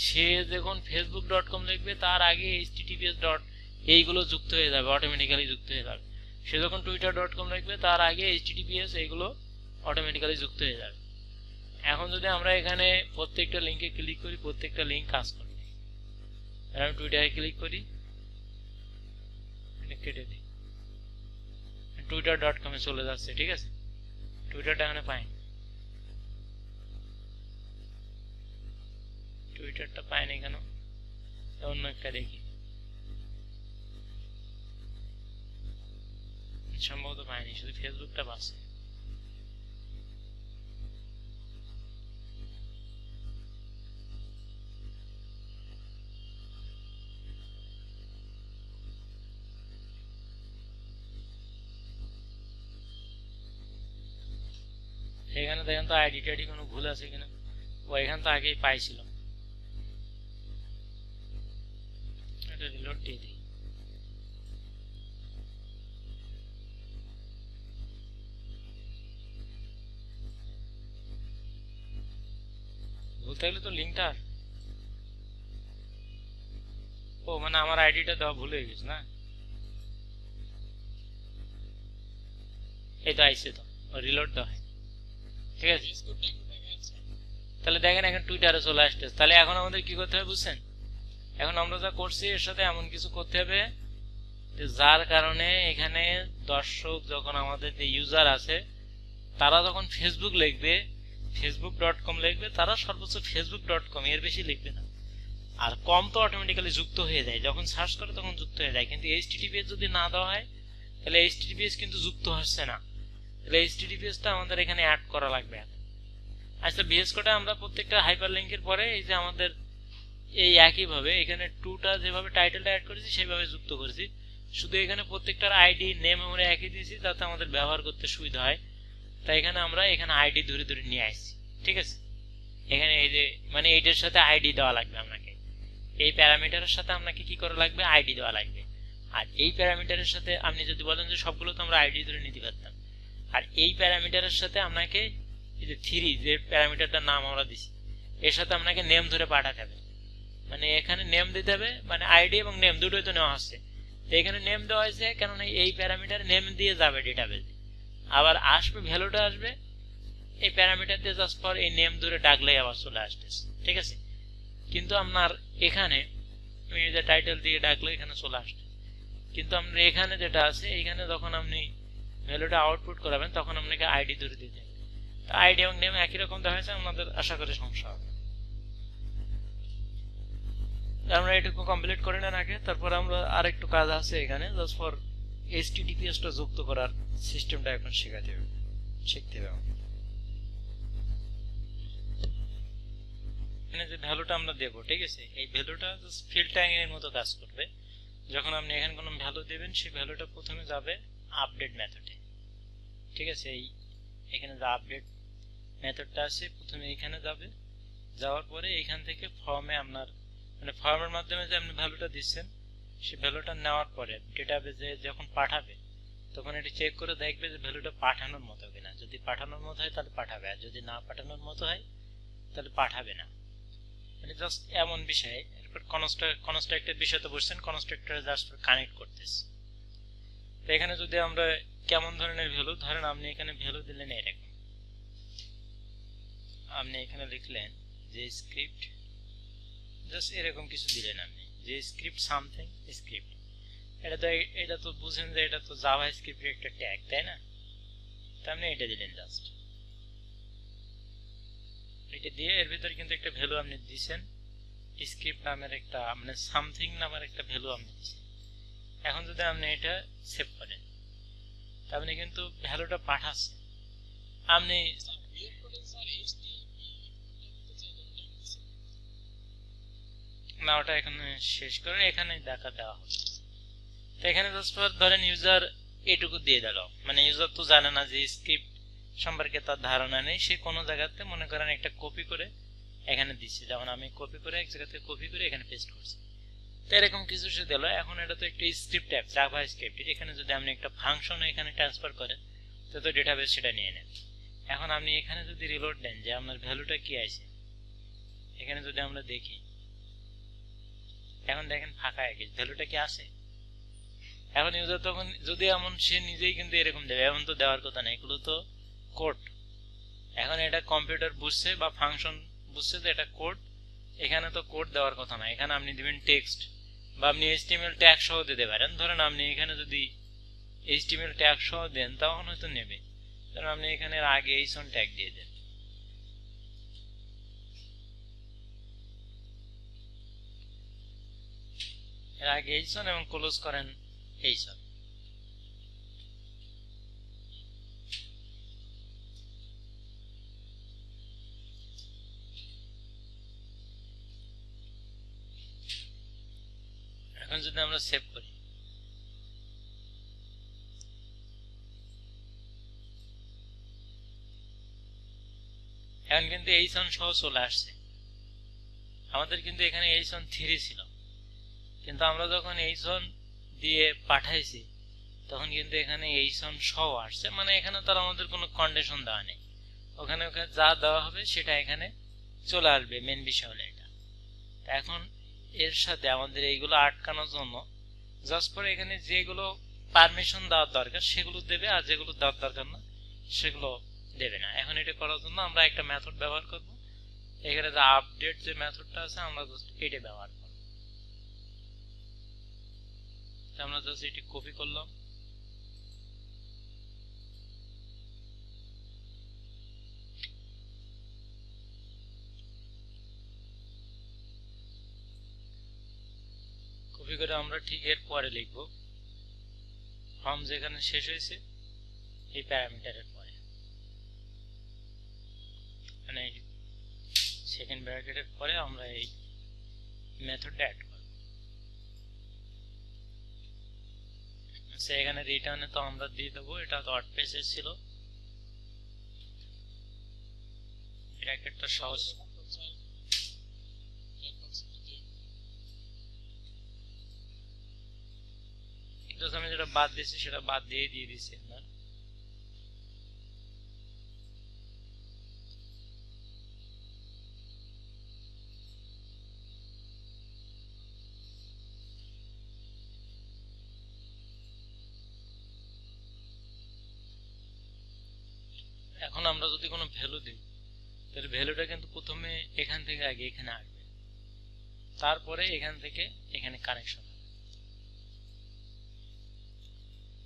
সে যখন facebook.com লিখবে তার আগে HTTPS এইগুলো যুক্ত হয়ে যাবে, অটোমেটিক্যালি যুক্ত হয়ে যাবে। সে যখন twitter.com লিখবে তার আগে HTTPS এইগুলো অটোমেটিক্যালি যুক্ত হয়ে যাবে। এখন যদি আমরা এখানে প্রত্যেকটা লিঙ্কে ক্লিক করি, প্রত্যেকটা লিঙ্ক কাজ করবে। আমি টুইটারে ক্লিক করি, কেটে দিই, twitter.com এ চলে যাচ্ছে। ঠিক আছে, টুইটারটা এখানে পাইনি, টুইটারটা পাইনি কেন? অন্য একটা দেখি, সম্ভবত পাইনি, শুধু ফেসবুকটা পাচ্ছে। এখানে দেখেন তো আইডি টাইডি কোনো ভুল আছে কিনা। ও এখান তো আগেই পাইছিল, এটা রিলোড দিয়ে দিই। ভুল থাকলে তো লিঙ্কটা, ও মানে আমার আইডিটা দেওয়া ভুল হয়ে গেছে না। এই তো আইসে, তো রিলোড দেওয়া হয়। ঠিক আছে, তাহলে দেখেন এখন টুইটারে চলে আসতেছে। তাহলে এখন আমাদের কি করতে হবে বুঝছেন? এখন আমরা যা করছি এর সাথে এমন কিছু করতে হবে যে যার কারণে এখানে দর্শক যখন আমাদের যে ইউজার আছে, তারা যখন ফেসবুক লিখবে, facebook.com লিখবে, তারা সর্বোচ্চ facebook.com, এর বেশি লিখবে না। আর কম তো অটোমেটিক্যালি যুক্ত হয়ে যায়, যখন সার্চ করে তখন যুক্ত হয়ে যায়। কিন্তু HTTPS যদি না দেওয়া হয়, তাহলে HTTPS কিন্তু যুক্ত হচ্ছে না। তাহলে HTTPSটা আমাদের এখানে অ্যাড করা লাগবে। আচ্ছা, VS কোডে আমরা প্রত্যেকটা হাইপার লিঙ্কের পরে এই যে আমাদের এই একইভাবে এখানে টুটা যেভাবে টাইটেলটা অ্যাড করেছি সেভাবে যুক্ত করেছি, শুধু এখানে প্রত্যেকটার আইডি নেম আমরা একই দিয়েছি যাতে আমাদের ব্যবহার করতে সুবিধা হয়। তাই এখানে আমরা এখানে আইডি ধরে ধরে নিয়ে আসছি। ঠিক আছে, এখানে এই যে মানে এইটার সাথে আইডি দেওয়া লাগবে, আপনাকে এই প্যারামিটারের সাথে আপনাকে কি করা লাগবে, আইডি দেওয়া লাগবে। আর এই প্যারামিটারের সাথে আপনি যদি বলেন যে সবগুলো তো আমরা আইডি ধরে নিতে পারতাম, আর এই প্যারামিটারের সাথে আপনাকে এই যে 3 যে প্যারামিটারটার নাম আমরা দিছি, এর সাথে আপনাকে নেম ধরে পাঠাতে হবে। মানে এখানে নেম দিতে হবে, মানে আইডি এবং নেম দুটোই তো নেওয়া হচ্ছে। তো এখানে নেম দেওয়া হয়েছে কেননা এই প্যারামিটার নেম দিয়ে যাবে ডেটাবেসে, আবার আসবে ভ্যালুটা আসবে এই প্যারামিটার দিয়ে, জাস্ট ফর এই নেম ধরে ডাকলেই আবার চলে আসতেছে। ঠিক আছে, কিন্তু আপনার এখানে আমি যে টাইটেল দিয়ে ডাকলে এখানে চলে আসছে, কিন্তু আমরা এখানে যেটা আছে, এখানে যখন আপনি ভ্যালুটা আউটপুট করাবেন তখন আপনাকে আইডি ধরে দিতে হবে। তো আইডি এবং নেম একই রকম দেখা যাচ্ছে, আমাদের আশা করি সমস্যা হবে। আমরা এটুকু কমপ্লিট করে নেন আগে, তারপর আমরা আরেকটু কাজ আছে এখানে, জাস্ট ফর HTTPSটা যুক্ত করার সিস্টেমটা এখন শিখতে হবে। এখানে যে ভ্যালুটা আমরা দেব, ঠিক আছে, এই ভ্যালুটা জাস্ট ফিল্ড ট্যাগের মতো কাজ করবে। যখন আপনি এখানে কোনো ভ্যালু দেবেন সেই ভ্যালুটা প্রথমে যাবে আপডেট মেথডে, ঠিক আছে। এখানে যে আপডেট মেথডটা আছে প্রথমে এখানে যাবে, যাওয়ার পরে এখান থেকে ফর্মে আপনার মানে ফর্মের মাধ্যমে যে আপনি ভ্যালুটা দিচ্ছেন সেই ভ্যালুটা নেওয়ার পরে ডেটাবেজে যখন পাঠাবে তখন এটি চেক করে দেখবে যে ভ্যালুটা পাঠানোর মতো কিনা। যদি পাঠানোর মতো হয় তাহলে পাঠাবে, আর যদি না পাঠানোর মতো হয় তাহলে পাঠাবে না। মানে জাস্ট এমন বিষয়। এরপর কনস্ট্রাক্টের বিষয় তো বুঝছেন, কনস্ট্রাক্টরে জাস্ট কানেক্ট করতেছে। তো এখানে যদি আমরা কেমন ধরনের ভ্যালু, ধরেন আপনি এখানে ভ্যালু দিলেন এরকম, আপনি এখানে লিখলেন যে স্ক্রিপ্ট, জাস্ট এরকম কিছু দিলেন আপনি যে স্ক্রিপ্ট সামথিং স্ক্রিপ্ট। এটা তো বুঝেন যে এটা তো জাভা স্ক্রিপ্টের একটা ট্যাগ, তাই না? তো আপনি এটা দিলেন জাস্ট, এটা দিয়ে এর ভিতরে কিন্তু একটা ভ্যালু আপনি দিয়েছেন, স্ক্রিপ্ট নামের একটা মানে সামথিং নামের একটা ভ্যালু আপনি দিয়েছেন। এখন যদি আপনি এটা সেভ করেন তা আপনি কিন্তু ভ্যালুটা পাঠাচ্ছেন। আপনি না ওটা এখানে শেষ করে এখানে দেখা দেওয়া হবে। তো এখানে জাস্ট ধরেন ইউজার এটুকু দিয়ে দিল, মানে ইউজার তো জানে না যে স্ক্রিপ্ট সম্পর্কে তার ধারণা নেই, সে কোনো জায়গাতে মনে করেন একটা কপি করে এখানে দিচ্ছে, যেমন আমি কপি করে এক জায়গা থেকে কপি করে এখানে পেস্ট করছি। তো এরকম কিছু সে দিল। এখন এটা তো একটা স্ক্রিপ্ট অ্যাপ, জাভা স্ক্রিপ্ট। এখানে যদি আপনি একটা ফাংশন এখানে ট্রান্সফার করেন তো ডেটাবেস সেটা নিয়ে নেন। এখন আপনি এখানে যদি রিলোড দেন যে আপনার ভ্যালুটা কি আছে, এখানে যদি আমরা দেখি, এখন দেখেন ফাঁকা হয়ে গেছে, ভ্যালুটা কি আছে? এখন ইউজার তখন যদি এমন সে নিজেই কিন্তু এরকম দেবে, এমন তো দেওয়ার কথা না, এগুলো তো কোড। এখন এটা কম্পিউটার বুঝছে বা ফাংশন বুঝছে যে এটা কোড, এখানে তো কোড দেওয়ার কথা না, এখানে আপনি দিবেন টেক্সট বা আপনি HTML ট্যাগ সহ দিতে পারেন। ধরেন আপনি এখানে যদি HTML ট্যাগ সহ দেন তখন হয়তো নেবে। ধরেন আপনি এখানে আগে এইসন ট্যাগ দিয়ে দেন, এর আগে এইসন এবং ক্লোজ করেন এইসন। এখন যদি আমরা সেভ করি, এখন কিন্তু এইসন সহ চলে আসছে। আমাদের কিন্তু এখানে এইসন 3 ছিল, কিন্তু আমরা যখন এইসন দিয়ে পাঠাইছি তখন কিন্তু এখানে এইসন সহ আসছে, মানে এখানে তার আমাদের কোনো কন্ডিশন দেওয়া নেই, ওখানে ওখানে যা দেওয়া হবে সেটা এখানে চলে আসবে। মেন বিষয় হলো এটা। এখন এর সাথে আমাদের এইগুলো আটকানোর জন্য জাস্ট পরে এখানে যেগুলো পারমিশন দেওয়ার দরকার সেগুলো দেবে, আর যেগুলো দেওয়ার দরকার না সেগুলো দেবে না। এখন এটা করার জন্য আমরা একটা মেথড ব্যবহার করব, এখানে যে আপডেট যে মেথডটা আছে আমরা জাস্ট এটা ব্যবহার করব। আমরা জাস্ট এটি কপি করলাম, কপি করে আমরা ঠিক এর পরে লিখব ফর্ম যেখানে শেষ হয়েছে এই প্যারামিটারের পরে, মানে সেকেন্ড ব্র্যাকেটের পরে আমরা এই মেথডটা অ্যাড করব। আচ্ছা, এখানে রিটার্নে তো আমরা দিয়ে দেবো, এটা তো ওয়ার্ডপ্রেসে ছিল, ব্র্যাকেটটা সহজ। আমি যেটা বাদ দিয়েছি সেটা বাদ দিয়ে দিয়েছি আপনার। এখন আমরা যদি কোনো ভ্যালু দিই তাহলে ভ্যালুটা কিন্তু প্রথমে এখান থেকে আগে এখানে আসবে, তারপরে এখান থেকে এখানে কানেকশন হবে।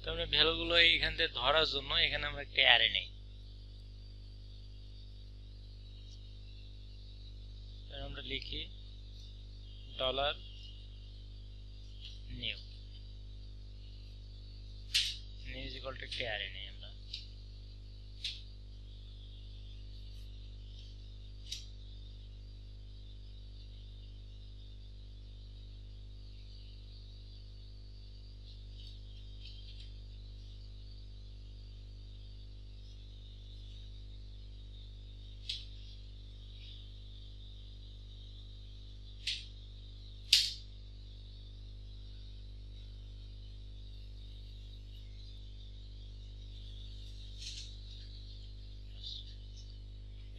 তো আমরা ভ্যালুগুলো এখান থেকে ধরার জন্য এখানে আমরা একটা অ্যারে নেই, আমরা লিখি dollar new new is equal two একটা অ্যারে নেই আমরা।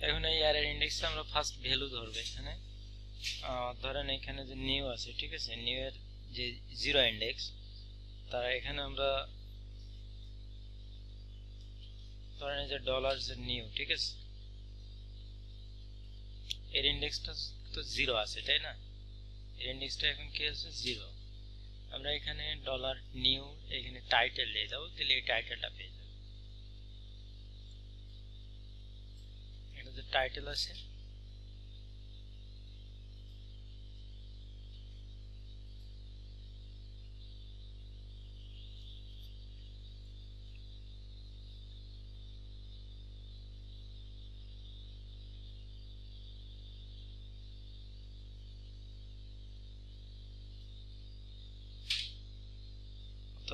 এখন এই অ্যারের ইন্ডেক্সে আমরা ফার্স্ট ভ্যালু ধরবো। এখানে ধরেন এখানে যে নিউ আছে, ঠিক আছে, নিউ এর যে 0 ইন্ডেক্স, তার এখানে আমরা ধরেন এই যে ডলার যে নিউ, ঠিক আছে, এর ইন্ডেক্সটা তো 0 আছে, তাই না? এর ইন্ডেক্সটা এখন কি আছে? 0। আমরা এখানে ডলার নিউ এখানে টাইটেল দিয়ে দাও, তাহলে এই টাইটেলটা পেয়ে যাবে। এটা যে টাইটেল আছে,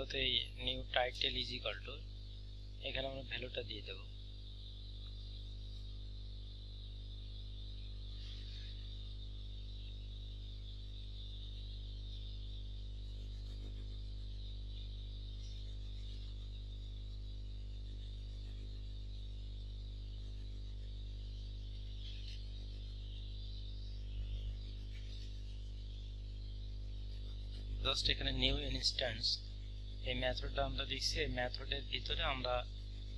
অর্থাৎ এই new title is equal two, এখানে আমরা ভ্যালুটা দিয়ে দেব। জাস্ট এখানে নিউ ইনস্ট্যান্স এই মেথডটা আমরা দিচ্ছি। এই মেথডের ভিতরে আমরা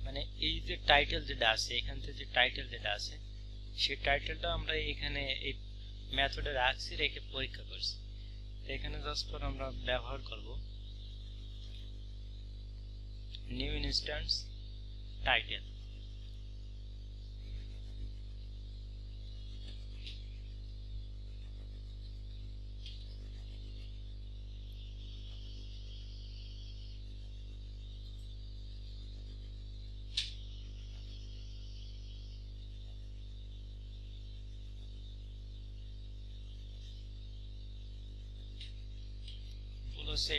মানে এই যে টাইটেল যেটা আছে, এখান থেকে যে টাইটেল যেটা আছে, সেই টাইটেলটা আমরা এখানে এই মেথডে রাখছি, রেখে পরীক্ষা করছি। তো এখানে জাস্ট পর আমরা ব্যবহার করব নিউ ইনস্ট্যান্স টাইটেল।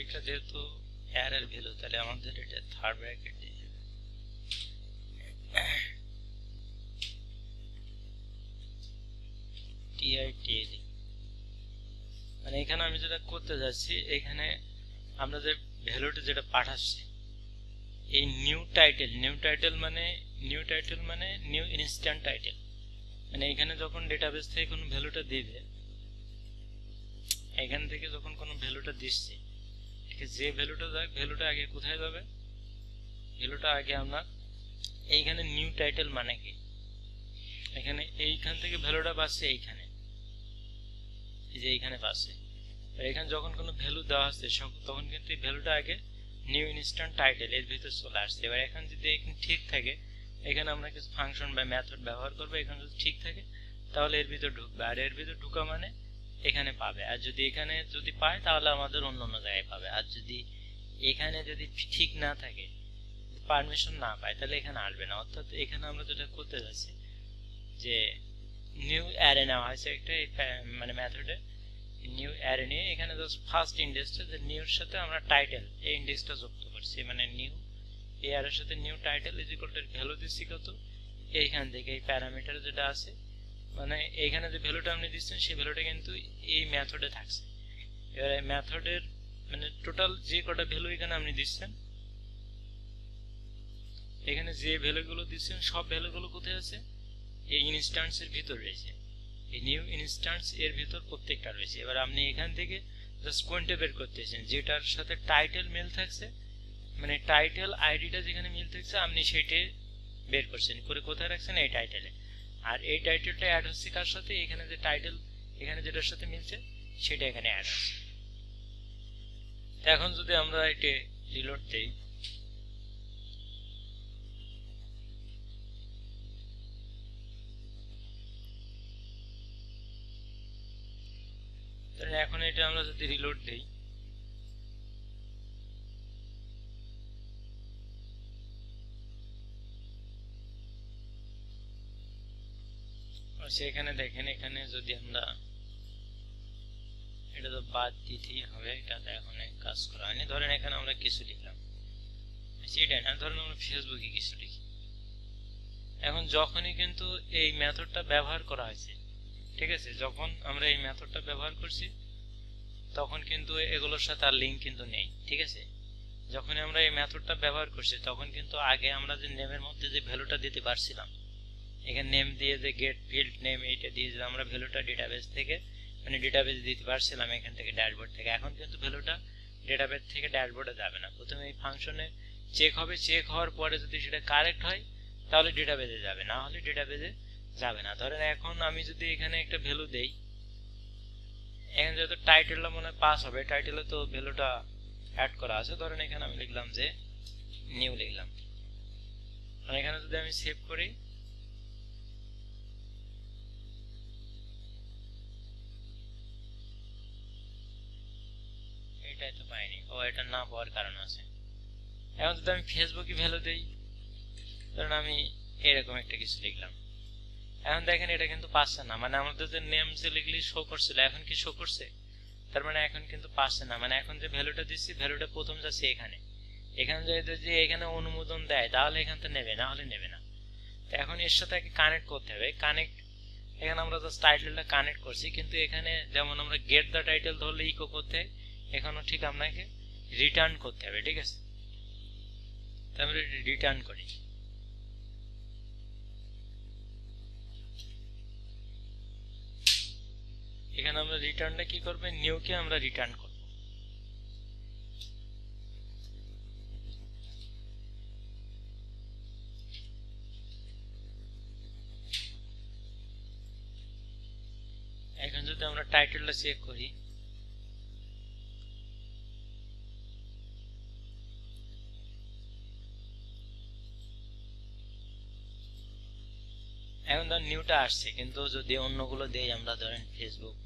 এটা যেহেতু অ্যারের ভ্যালু, তাহলে আমাদের এটা থার্ড ব্র্যাকেট দিয়ে দেবে। TITL, মানে এখানে আমি যেটা করতে যাচ্ছি, এখানে আমরা যে ভ্যালুটা যেটা পাঠাচ্ছি, এই নিউ টাইটেল মানে নিউ ইনস্ট্যান্ট টাইটেল, মানে এখানে যখন ডেটাবেস থেকে কোনো ভ্যালুটা দিবে, এখান থেকে যখন কোনো ভ্যালুটা দিচ্ছে, ঠিক আছে, যে ভ্যালুটা যাক, ভ্যালুটা আগে কোথায় যাবে? ভ্যালুটা আগে আমরা এইখানে নিউ টাইটেল মানে কি, এখানে এইখান থেকে ভ্যালুটা পাচ্ছে, এইখানে এই যে এইখানে পাচ্ছে। আর এখানে যখন কোনো ভ্যালু দেওয়া হচ্ছে তখন কিন্তু এই ভ্যালুটা আগে নিউ ইনস্ট্যান্ট টাইটেল এর ভিতর চলে আসছে। এবার এখানে যদি এখানে ঠিক থাকে, এখানে আমরা কিছু ফাংশন বা মেথড ব্যবহার করবো, এখানে যদি ঠিক থাকে তাহলে এর ভিতর ঢুকবে, আর এর ভিতর ঢুকা মানে এখানে পাবে। আর যদি এখানে যদি পায় তাহলে আমাদের অন্য অন্য জায়গায় পাবে। আর যদি এখানে যদি ঠিক না থাকে, পারমিশন না পায়, তাহলে এখানে আসবে না। অর্থাৎ এখানে আমরা যেটা করতে যাচ্ছি যে নিউ অ্যারে নেওয়া হয়েছে একটা মানে মেথডে নিউ অ্যারে নিয়ে, এখানে জাস্ট ফার্স্ট ইন্ডেক্সটা যে নিউর সাথে আমরা টাইটেল এই ইন্ডেক্সটা যুক্ত করছি, মানে নিউ এই অ্যারের সাথে new title is equal to value দিচ্ছি কত, এইখান থেকে এই প্যারামিটার যেটা আছে, মানে এইখানে যে ভ্যালুটা আপনি দিচ্ছেন সেই ভ্যালুটা কিন্তু এই মেথডে থাকছে। এবার এই মেথডের মানে টোটাল যে কটা ভ্যালু এখানে আপনি দিচ্ছেন, এখানে যে ভ্যালুগুলো দিচ্ছেন সব ভ্যালুগুলো কোথায় আছে? এই ইনস্ট্যান্সের ভিতর রয়েছে, এই নিউ ইনস্ট্যান্স এর ভিতর প্রত্যেকটা রয়েছে। এবার আপনি এখান থেকে জাস্ট কোনটা বের করতেছেন, যেটার সাথে টাইটেল মিল থাকছে, মানে টাইটেল আইডিটা যেখানে মিল থাকছে আপনি সেটা বের করছেন করে কোথায় রাখছেন? এই টাইটেলে। আর এই টাইটেলটা অ্যাড হচ্ছে কার সাথে? এখানে যে টাইটেল এখানে যেটার সাথে মিলছে সেটা এখানে অ্যাড হচ্ছে। এখন যদি আমরা এটা রিলোড দেই, তাহলে এখন এটা আমরা যদি রিলোড দেই, সেখানে দেখেন এখানে যদি আমরা এটা তো বাদ দিতেই হবে, এটাতে এখন কাজ করা হয়নি। ধরেন এখানে আমরা কিছু লিখলাম, সেটাই না, ধরেন আমরা ফেসবুকে কিছু লিখি। এখন যখনই কিন্তু এই মেথডটা ব্যবহার করা হয়েছে, ঠিক আছে, যখন আমরা এই মেথডটা ব্যবহার করছি তখন কিন্তু এগুলোর সাথে আর লিঙ্ক কিন্তু নেই, ঠিক আছে। যখন আমরা এই মেথডটা ব্যবহার করছি তখন কিন্তু আগে আমরা যে নেমের মধ্যে যে ভ্যালুটা দিতে পারছিলাম, এখানে নেম দিয়ে যে গেট ফিল্ড নেম এইটা দিয়ে যে আমরা ভ্যালুটা ডেটাবেস থেকে মানে ডেটাবেস দিতে পারছিলাম এখান থেকে ড্যাশবোর্ড থেকে, এখন কিন্তু ভ্যালুটা ডেটাবেস থেকে ড্যাশবোর্ডে যাবে না। প্রথমে এই ফাংশনে চেক হবে, চেক হওয়ার পরে যদি সেটা কারেক্ট হয় তাহলে ডেটাবেসে যাবে, না হলে ডেটাবেসে যাবে না। ধরেন এখন আমি যদি এখানে একটা ভ্যালু দেই, এখানে যেহেতু টাইটেলটা মনে হয় পাস হবে, টাইটেলে তো ভ্যালুটা অ্যাড করা আছে, ধরেন এখানে আমি লিখলাম যে নিউ লিখলাম। আর এখানে যদি আমি সেভ করি, এটাই তো পাইনি, ও এটা না পাওয়ার কারণ আছে। এখন যদি আমি ফেসবুকে ভ্যালু দেই, ধরেন আমি এরকম একটা কিছু লিখলাম, এখন দেখেন এটা কিন্তু পাচ্ছে না, মানে আমাদের যে নেম যে লিখলি শো করছিল এখন কি শো করছে, তার মানে এখন কিন্তু পাচ্ছে না। মানে এখন যে ভ্যালুটা দিচ্ছি ভ্যালুটা প্রথম যাচ্ছে এখানে, এখানে যদি এখানে অনুমোদন দেয় তাহলে এখান থেকে নেবে, না হলে নেবে না। তো এখন এর সাথে কানেক্ট করতে হবে, কানেক্ট এখানে আমরা জাস্ট টাইটেলটা কানেক্ট করছি, কিন্তু এখানে যেমন আমরা গেট দ্য টাইটেল ধরলে ইকো করতে হয়, এখানেও ঠিক আপনাকে রিটার্ন করতে হবে, ঠিক আছে। তারপরে রিটার্ন করি, এখানে আমরা রিটার্নটা কি করবে, নিউ কে আমরা রিটার্ন করব। এখন যদি আমরা টাইটেলটা চেক করি, এখন ধর নিউটা আসছে, কিন্তু যদি অন্যগুলো দেই আমরা, ধরেন ফেসবুক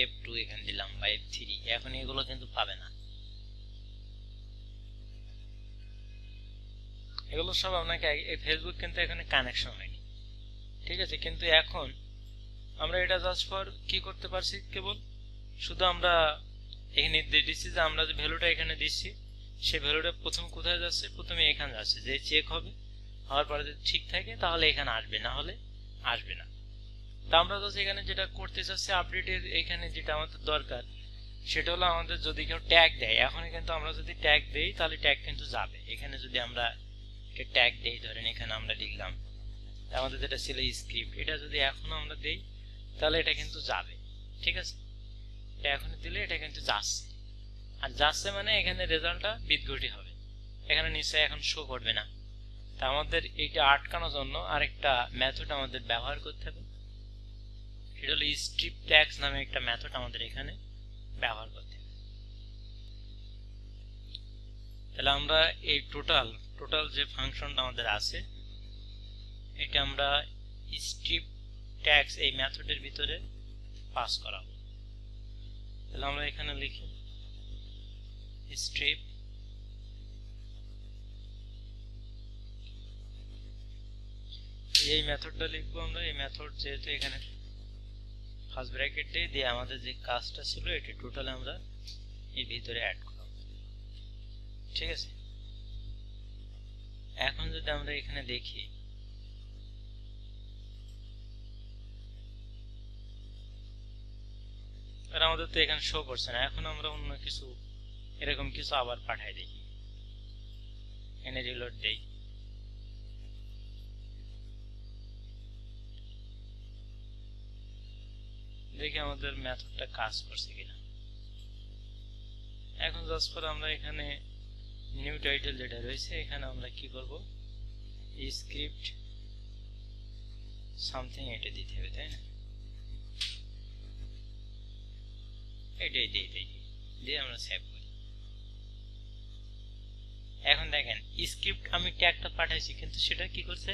F2 এখানে দিলাম বা F3, এখন এগুলো কিন্তু পাবে না, এগুলো সব আপনাকে ফেসবুক কিন্তু এখানে কানেকশন হয়নি, ঠিক আছে। কিন্তু এখন আমরা এটা জাস্ট ফর কি করতে পারছি, কেবল শুধু আমরা এখানে দিচ্ছি যে আমরা যে ভ্যালুটা এখানে দিচ্ছি সেই ভ্যালুটা প্রথম কোথায় যাচ্ছে, প্রথমে এখানে যাচ্ছে, যে চেক হবে, হওয়ার পরে যদি ঠিক থাকে তাহলে এখানে আসবে, না হলে আসবে না। তা আমরা তো এখানে যেটা করতে চাচ্ছি আপডেটের, এখানে যেটা আমাদের দরকার সেটা হলো আমাদের যদি কেউ ট্যাগ দেয়, এখন কিন্তু আমরা যদি ট্যাগ দেই তাহলে ট্যাগ কিন্তু যাবে। এখানে যদি আমরা ট্যাগ দেই, ধরেন এখানে আমরা লিখলাম আমাদের যেটা ছিল স্ক্রিপ্ট, এটা যদি এখন আমরা দেই তাহলে এটা কিন্তু যাবে, ঠিক আছে। এটা এখন দিলে এটা কিন্তু যাচ্ছে, আর যাচ্ছে মানে এখানে রেজাল্টটা বিদ্ঘটি হবে, এখানে নিশ্চয়ই এখন শো করবে না। তা আমাদের এইটা আটকানোর জন্য আরেকটা মেথড আমাদের ব্যবহার করতে হবে, সেটা হলো স্ট্রিপ ট্যাগস নামে একটা মেথড আমাদের এখানে ব্যবহার করতে হবে। তাহলে আমরা এই টোটাল যে ফাংশনটা আমাদের আছে এটা আমরা স্ট্রিপ ট্যাগস এই মেথডের ভিতরে পাস করাবো। তাহলে আমরা এখানে লিখি স্ট্রিপ এই মেথডটা লিখবো আমরা, এই মেথড যেহেতু এখানে ফার্স্ট ব্র্যাকেট দিয়ে আমাদের যে কাজটা ছিল এটা টোটাল আমরা এর ভিতরে অ্যাড করব, ঠিক আছে। এখন যদি আমরা এখানে দেখি, আর আমাদের তো এখানে শো করছে না, এখন আমরা অন্য কিছু এরকম কিছু আবার পাঠাই দেখি, এখানে রিলোড দেই, দেখি আমাদের মেথডটা কাজ করছে কিনা। এখন জাস্ট ফর আমরা এখানে নিউ টাইটেল যেটা রয়েছে এখানে আমরা কি করব, স্ক্রিপ্ট সামথিং এটা দিতে হবে, তাই না, এটাই দিয়ে আমরা সেভ করি। এখন দেখেন স্ক্রিপ্ট আমি ট্যাগটা পাঠাইছি কিন্তু সেটা কি করছে,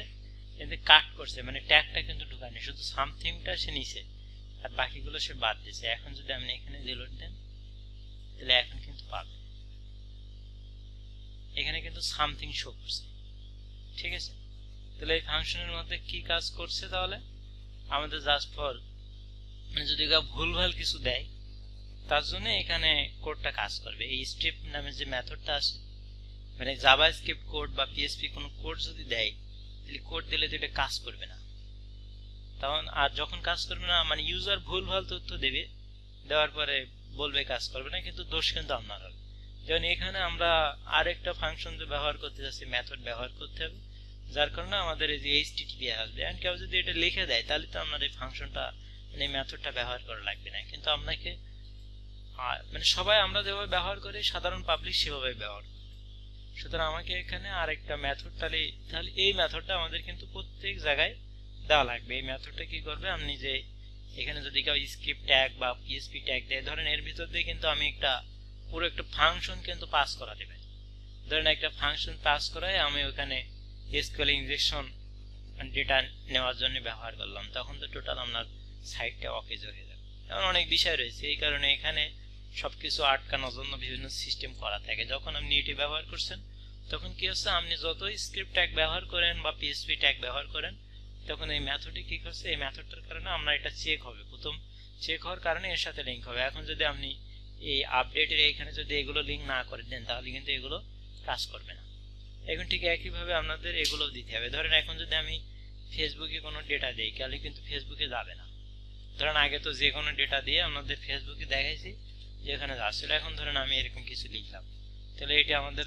এতে কাট করছে, মানে ট্যাগটা কিন্তু ঢুকায়নি, শুধু সামথিংটা সে নিছে আর বাকিগুলো সে বাদ দিয়েছে। এখন যদি আপনি এখানে রিলোড দেন তাহলে এখন কিন্তু পাবে, এখানে কিন্তু সামথিং শো করছে, ঠিক আছে। তাহলে এই ফাংশনের মধ্যে কি কাজ করছে, তাহলে আমাদের জাস্ট ফর মানে যদি ভুলভাল কিছু দেয় তার জন্য এখানে কোডটা কাজ করবে। এই স্ট্রিপ নামে যে মেথডটা আছে, মানে জাভাস্ক্রিপ্ট কোড বা পিএসপি কোনো কোড যদি দেয় তাহলে কোড দিলে যেটা কাজ করবে না, তখন আর যখন কাজ করবে না মানে ইউজার ভুলভাল তথ্য দেবে, দেওয়ার পরে বলবে কাজ করবে না, কিন্তু দোষ কিন্তু আপনার হবে। যেমন এখানে আমরা আরেকটা ফাংশন যে ব্যবহার করতে যাচ্ছি, মেথড ব্যবহার করতে হবে, যার কারণে আমাদের এই যে http আসবে। এন্ড কেউ যদি এটা লিখে দেয় তাহলে তো আপনার এই ফাংশনটা মানে এই মেথডটা ব্যবহার করা লাগবে না, কিন্তু আপনাকে মানে সবাই আমরা যেভাবে ব্যবহার করি সাধারণ পাবলিক সেভাবে ব্যবহার করি। সুতরাং আমাকে এখানে আরেকটা মেথড তাহলে এই মেথডটা আমাদের কিন্তু প্রত্যেক জায়গায় দেওয়া লাগবে। এই মেথডটা কি করবে, আপনি যে এখানে যদি কেউ স্ক্রিপ্ট ট্যাগ বা পিএসপি ট্যাগ দেয়, ধরেন এর ভিতর দিয়ে কিন্তু আমি পুরো একটা ফাংশন কিন্তু পাস করা দেবে। ধরেন একটা ফাংশন পাস করায় আমি ওখানে এসকিউএল ইনজেকশন ডেটা নেওয়ার জন্য ব্যবহার করলাম, তখন তো টোটাল আপনার সাইটটা অকেজ হয়ে যাবে। এমন অনেক বিষয় রয়েছে, এই কারণে এখানে সবকিছু আটকানোর জন্য বিভিন্ন সিস্টেম করা থাকে। যখন আপনি এটি ব্যবহার করছেন তখন কি হচ্ছে, আপনি যত স্ক্রিপ্ট ট্যাগ ব্যবহার করেন বা পিএসপি ট্যাগ ব্যবহার করেন তখন এই মেথডে কি করছে, এই মেথডটার কারণে আমরা এটা চেক হবে, প্রথম চেক হওয়ার কারণে এর সাথে লিঙ্ক হবে। এখন যদি আপনি এই আপডেটের এখানে যদি এগুলো লিঙ্ক না করে দেন তাহলে কিন্তু এগুলো কাজ করবে না। এখন ঠিক একইভাবে আপনাদের এগুলো দিতে হবে। ধরেন এখন যদি আমি ফেসবুকে কোনো ডেটা দেই তাহলে কিন্তু ফেসবুকে যাবে না। ধরেন আগে তো যে কোনো ডেটা দিয়ে আপনাদের ফেসবুকে দেখাইছি যে এখানে যাচ্ছিল, এখন ধরেন আমি এরকম কিছু লিখলাম, তাহলে এটা আমাদের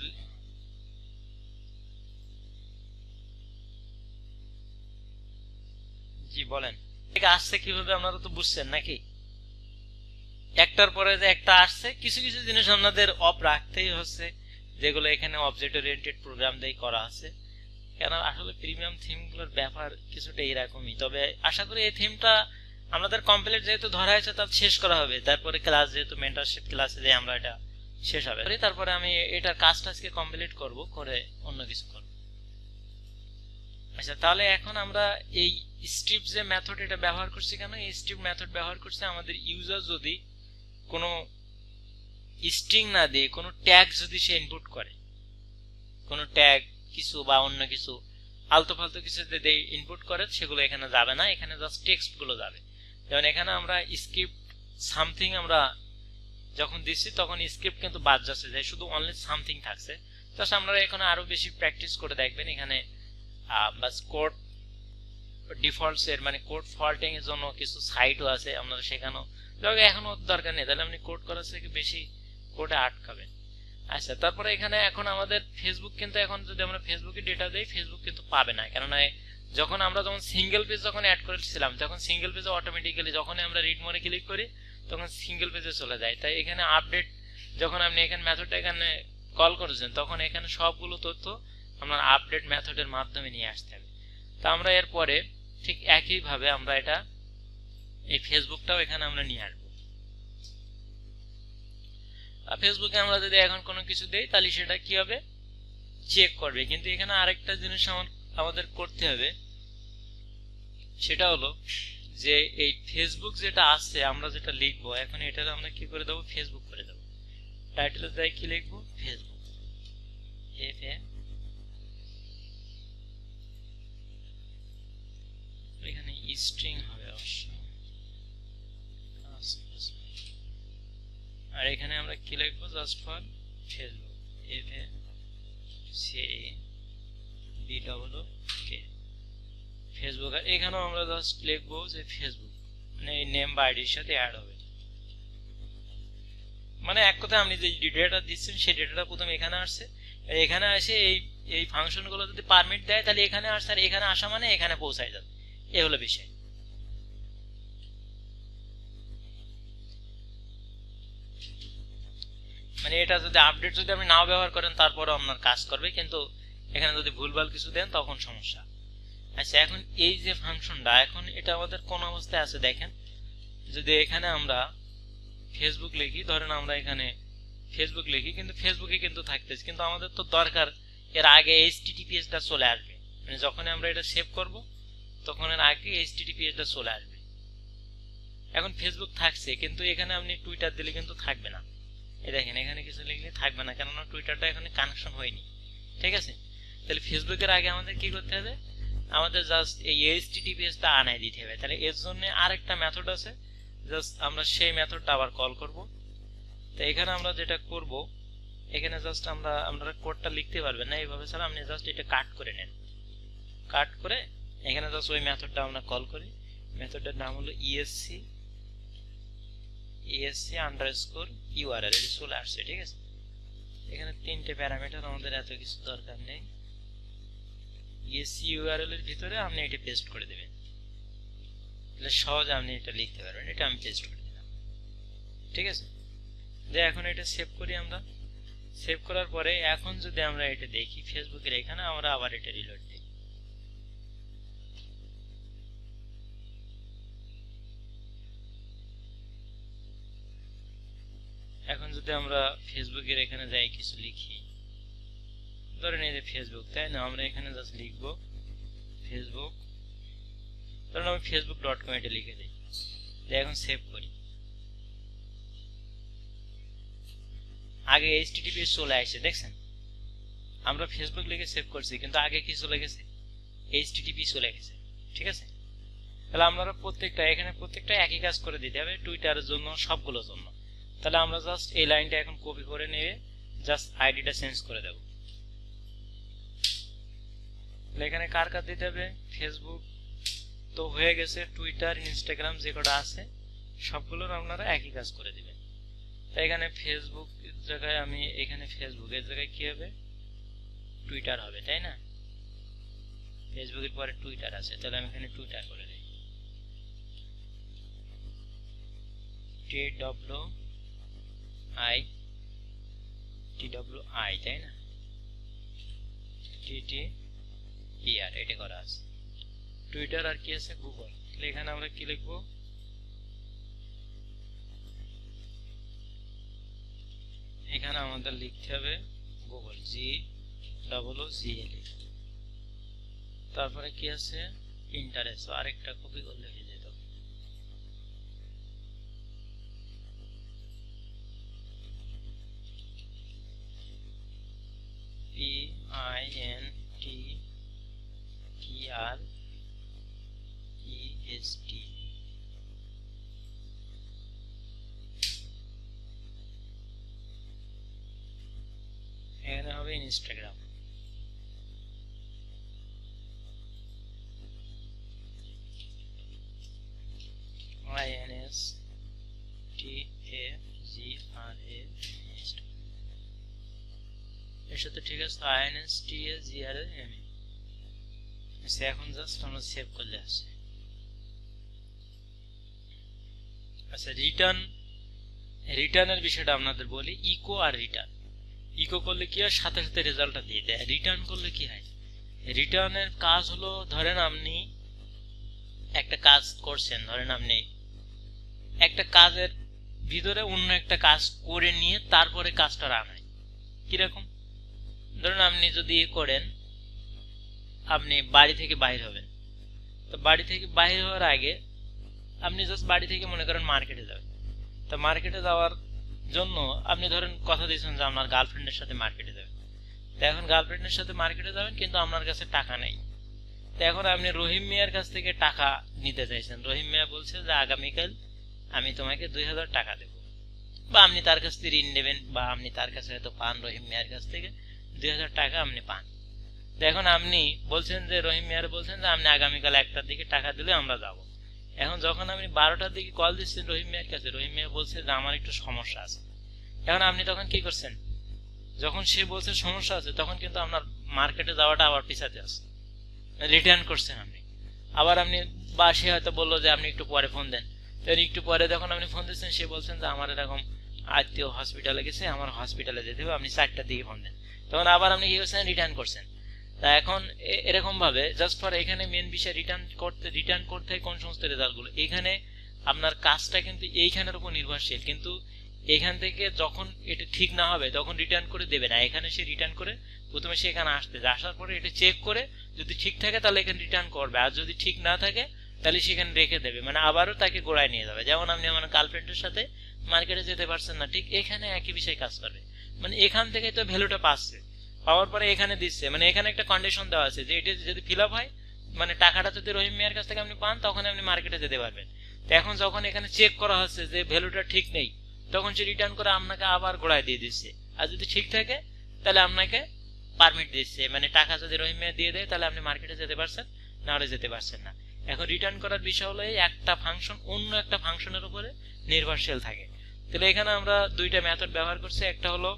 জি বলেন এটা আসছে কিভাবে, আপনারা তো বুঝছেন নাকি? একটার পরে যে একটা আসছে, কিছু কিছু জিনিস আপনাদের অফ রাখতেই হচ্ছে, যেগুলো এখানে অবজেক্ট ওরিয়েন্টেড প্রোগ্রাম দিয়ে করা আছে। কেন আসলে প্রিমিয়াম থিমগুলোর ব্যাপার কিছুটা এরকমই। তবে আশা করি এই থিমটা আমাদের কমপ্লিট যেহেতু ধরা হয়েছে তা শেষ করা হবে, তারপরে ক্লাস যেহেতু মেন্টরশিপ ক্লাসে যে আমরা এটা শেষ হবে, তারপরে আমি এটার কাজটা আজকে কমপ্লিট করব, করে অন্য কিছু করব। আচ্ছা, তাহলে এখন আমরা এই স্ট্রিপ যে মেথড এটা ব্যবহার করছি কেন, এই স্ট্রিপ মেথড ব্যবহার করছে আমাদের ইউজার যদি কোনো স্ট্রিং না দিয়ে কোনো ট্যাগ যদি সে ইনপুট করে, কোনো ট্যাগ কিছু বা অন্য কিছু আলতু ফালতু কিছু যদি ইনপুট করে সেগুলো এখানে যাবে না, এখানে জাস্ট টেক্সট গুলো যাবে। যেমন এখানে আমরা স্ক্রিপ্ট সামথিং আমরা যখন দিচ্ছি তখন স্ক্রিপ্ট কিন্তু বাদ যাচ্ছে, যে শুধু অনলি সামথিং থাকছে। জাস্ট আপনারা এখানে আরো বেশি প্র্যাকটিস করে দেখবেন। এখানে বাস কোড ডিফল্টস এর মানে কোড ফল্টিং এর জন্য কিছু সাইটও আছে, আপনারা সেখানেও এখনো দরকার নেই, তাহলে আপনি কোড করার থেকে বেশি কোডে আটকাবেন। আচ্ছা, তারপরে এখানে এখন আমাদের ফেসবুক কিন্তু এখন যদি আমরা ফেসবুকে ডেটা দেই ফেসবুক কিন্তু পাবে না, কেননা যখন আমরা যখন সিঙ্গেল পেজ যখন অ্যাড করেছিলাম তখন সিঙ্গেল পেজে অটোমেটিক্যালি যখন আমরা রিড মোডে ক্লিক করি তখন সিঙ্গেল পেজে চলে যায়। তাই এখানে আপডেট যখন আপনি এখানে মেথডটা এখানে কল করেছেন তখন এখানে সবগুলো তথ্য আপনার আপডেট মেথডের মাধ্যমে নিয়ে আসতে হবে। তা আমরা এরপরে ঠিক একইভাবে আমরা এটা এই ফেসবুকটাও এখানে আমরা নিয়ে আসবো। ফেসবুকে আমরা যদি এখন কোনো কিছু দেই তাহলে সেটা কি হবে, চেক করবে। কিন্তু এখানে আরেকটা জিনিস আমাদের করতে হবে, সেটা হলো যে এই ফেসবুক যেটা আছে আমরা যেটা লিখবো এখন এটা আমরা কি করে দেবো, ফেসবুক করে দেবো। টাইটেলে যাই কি লিখবো, ফেসবুক, এখানে স্ট্রিং হবে অবশ্য, আর এখানে আমরা কি লিখবো, জাস্ট ফর ফেসবুক, ফেসবুক। আর এখানেও আমরা জাস্ট লিখবো যে ফেসবুক, মানে এই নেম বা আইডির সাথে অ্যাড হবে। মানে এক কথায় আপনি যে ডেটাটা দিচ্ছেন সেই ডেটাটা প্রথমে এখানে আসছে, এখানে আসে এই ফাংশনগুলো যদি পারমিট দেয় তাহলে এখানে আসছে, আর এখানে আসা মানে এখানে পৌঁছায় যাবে, এই হলো বিষয়। মানে এটা যদি আপডেট যদি আপনি নাও ব্যবহার করেন তারপরে আপনার কাজ করবে, কিন্তু এখানে যদি ভুলভাল কিছু দেন তখন সমস্যা। আচ্ছা, এখন এই যে ফাংশনটা এখন এটা আমাদের কোন অবস্থায় আছে দেখেন, যদি এখানে আমরা ফেসবুক লিখি, ধরেন আমরা এখানে ফেসবুক লিখি কিন্তু ফেসবুকে কিন্তু থাকতেছে, কিন্তু আমাদের তো দরকার এর আগে HTTPS টা চলে আসবে, মানে যখন আমরা এটা সেভ করব তখন এর আগে HTTPS টা চলে আসবে। এখন ফেসবুক থাকছে কিন্তু এখানে আপনি টুইটার দিলে কিন্তু থাকবে না, এই দেখেন এখানে কিছু লিখলে থাকবে না, কেননা টুইটারটা এখানে কানেকশন হয়নি। ঠিক আছে, তাহলে ফেসবুকের আগে আমাদের কি করতে হবে, আমাদের জাস্ট এই HTTPS টা আনাই দিতে হবে। তাহলে এর জন্য আরেকটা মেথড আছে, জাস্ট আমরা সেই মেথডটা আবার কল করব। তো এখানে আমরা যেটা করব, এখানে জাস্ট আপনারা কোডটা লিখতে পারবেন না এইভাবে, স্যার আপনি জাস্ট এটা কাট করে নেন, কাট করে এখানে জাস্ট ওই মেথডটা আমরা কল করি। মেথডের নাম হলো esc_url, এটা চলে আসছে। ঠিক আছে, এখানে তিনটে প্যারামিটার, আমাদের এত কিছু দরকার নেই। ইএসসি ইউআরএল এর ভিতরে আপনি এটা পেস্ট করে দেবেন, তাহলে সহজে আপনি এটা লিখতে পারবেন। এটা আমি পেস্ট করে দিলাম, ঠিক আছে। যে এখন এটা সেভ করি আমরা। সেভ করার পরে এখন যদি আমরা এটা দেখি ফেসবুকের এখানে, আমরা আবার এটা রিলোড দিই। এখন যদি আমরা ফেসবুকের এখানে যাই কিছু লিখি, ধরেন এই যে ফেসবুক, তাই না, আমরা এখানে জাস্ট লিখবো ফেসবুক, ধরুন আমি facebook.com এটা লিখে দিই। এখন সেভ করি। আগে https চলে আসছে, দেখছেন আমরা ফেসবুক লিখে সেভ করছি, কিন্তু আগে কি চলে গেছে, http চলে গেছে, ঠিক আছে। তাহলে আমরা প্রত্যেকটা এখানে প্রত্যেকটা একই কাজ করে দিতে হবে, টুইটারের জন্য সবগুলোর জন্য। তাহলে আমরা জাস্ট এই লাইনটা এখন কপি করে নিয়ে জাস্ট আইডিটা চেঞ্জ করে দেব। এখানে কার কার দিতে হবে, ফেসবুক তো হয়ে গেছে, টুইটার ইনস্টাগ্রাম যে কটা আছে সবগুলোর আপনারা একই কাজ করে দিবেন। তাই এখানে ফেসবুক জায়গায় আমি এখানে ফেসবুকের জায়গায় কি হবে, টুইটার হবে, তাই না। ফেসবুকের পরে টুইটার আছে, তাহলে আমি এখানে টুইটার করে দিই, TWI, তাই না, TTER এটা করা আছে। টুইটার আর কি আছে, গুগল। তাহলে এখানে আমরা কি লিখবো, এখানে আমাদের লিখতে হবে গুগল, GOOGLE। তারপরে কি আছে, ইন্টারেস্ট, আরেকটা কপি করলে হয়ে যেত। PINTEREST, এখানে হবে ইনস্টাগ্রাম। INSTAGRAM, এর সাথে ঠিক আছে, INSTAGRAM। এখন জাস্ট আমরা সেভ করলে আছে। আচ্ছা, রিটার্নের বিষয়টা আপনাদের বলি। ইকো আর রিটার্ন, ইকো করলে কি হয়, সাথে সাথে রেজাল্টটা দিয়ে দেয়। রিটার্ন করলে কি হয়, রিটার্নের কাজ হলো, ধরেন আপনি একটা কাজ করছেন, ধরেন আপনি একটা কাজের ভিতরে অন্য একটা কাজ করে নিয়ে তারপরে কাজটা রান হয়। কিরকম, ধরুন আপনি যদি করেন, আপনি বাড়ি থেকে বাইর হবেন, তো বাড়ি থেকে বাইর হওয়ার আগে আপনি জাস্ট বাড়ি থেকে মনে করেন মার্কেটে যাবেন। তো মার্কেটে যাওয়ার জন্য আপনি ধরেন কথা দিয়েছেন যে আপনার গার্লফ্রেন্ডের সাথে মার্কেটে যাবেন। তো এখন গার্লফ্রেন্ডের সাথে মার্কেটে যাবেন, কিন্তু আপনার কাছে টাকা নেই। তো এখন আপনি রহিম মিয়ার কাছ থেকে টাকা নিতে চাইছেন। রহিম মিয়া বলছে যে আগামীকাল আমি তোমাকে 2000 টাকা দেবো, বা আপনি তার কাছ থেকে ঋণ নেবেন, বা আপনি তার কাছে হয়তো পান, রহিম মিয়ার কাছ থেকে 2000 টাকা আপনি পান। তো এখন আপনি বলছেন যে রহিম মিয়ার বলছেন যে আপনি আগামীকাল 1টার দিকে টাকা দিলে আমরা যাব। এখন যখন আপনি 12টার দিকে কল দিচ্ছেন রহিম মিয়ার কাছে, রহিম মিয়া বলছে যে আমার একটু সমস্যা আছে। এখন আপনি তখন কি করছেন, যখন সে বলছে সমস্যা আছে, তখন কিন্তু আপনার মার্কেটে যাওয়াটা আবার পিছাতে আছে, রিটার্ন করছেন আপনি। আবার আপনি, বা সে হয়তো বললো যে আপনি একটু পরে ফোন দেন, তো একটু পরে যখন আপনি ফোন দিচ্ছেন, সে বলছেন যে আমার এরকম আত্মীয় হসপিটালে গেছে, আমার হসপিটালে যেতে হবে, আপনি 4টার দিকে ফোন দেন, তখন আবার আপনি কি করছেন, রিটার্ন করছেন। তা এখন এরকম ভাবে জাস্ট ফর এখানে মেন বিষয় রিটার্ন করতে কোন সমস্ত রেজাল্টগুলো, এখানে আপনার কাজটা কিন্তু এইখানের উপর নির্ভরশীল, কিন্তু এখান থেকে যখন এটা ঠিক না হবে তখন রিটার্ন করে দেবে না। এখানে সে রিটার্ন করে প্রথমে সে এখানে আসার পরে এটা চেক করে যদি ঠিক থাকে তাহলে এখানে রিটার্ন করবে, আর যদি ঠিক না থাকে তাহলে সেখানে রেখে দেবে, মানে আবারও তাকে গোড়ায় নিয়ে যাবে। যেমন আপনি আমার গার্লফ্রেন্ডের সাথে মার্কেটে যেতে পারছেন না, ঠিক এখানে একই বিষয় কাজ করবে, মানে এখান থেকে তো ভ্যালুটা পাচ্ছে, পাওয়ার পরে এখানে দিচ্ছে, মানে এখানে একটা কন্ডিশন দেওয়া আছে যে এটা যদি ফিল আপ হয়, মানে টাকাটা যদি রহিম মিয়ার কাছ থেকে আপনি পান, তখন আপনি মার্কেটে যেতে পারবেন। তো এখন যখন এখানে চেক করা হচ্ছে যে ভ্যালুটা ঠিক নেই, তখন সে রিটার্ন করে আপনাকে আবার গোড়ায় দিয়ে দিচ্ছে, আর যদি ঠিক থাকে তাহলে আপনাকে পারমিট দিচ্ছে, মানে টাকা যদি রহিম মিয়া দিয়ে দেয় তাহলে আপনি মার্কেটে যেতে পারছেন, না হলে যেতে পারছেন না। এখন রিটার্ন করার বিষয় হলো একটা ফাংশন অন্য একটা ফাংশনের উপরে নির্ভরশীল থাকে। তাহলে এখানে আমরা দুইটা মেথড ব্যবহার করছি। একটা হলো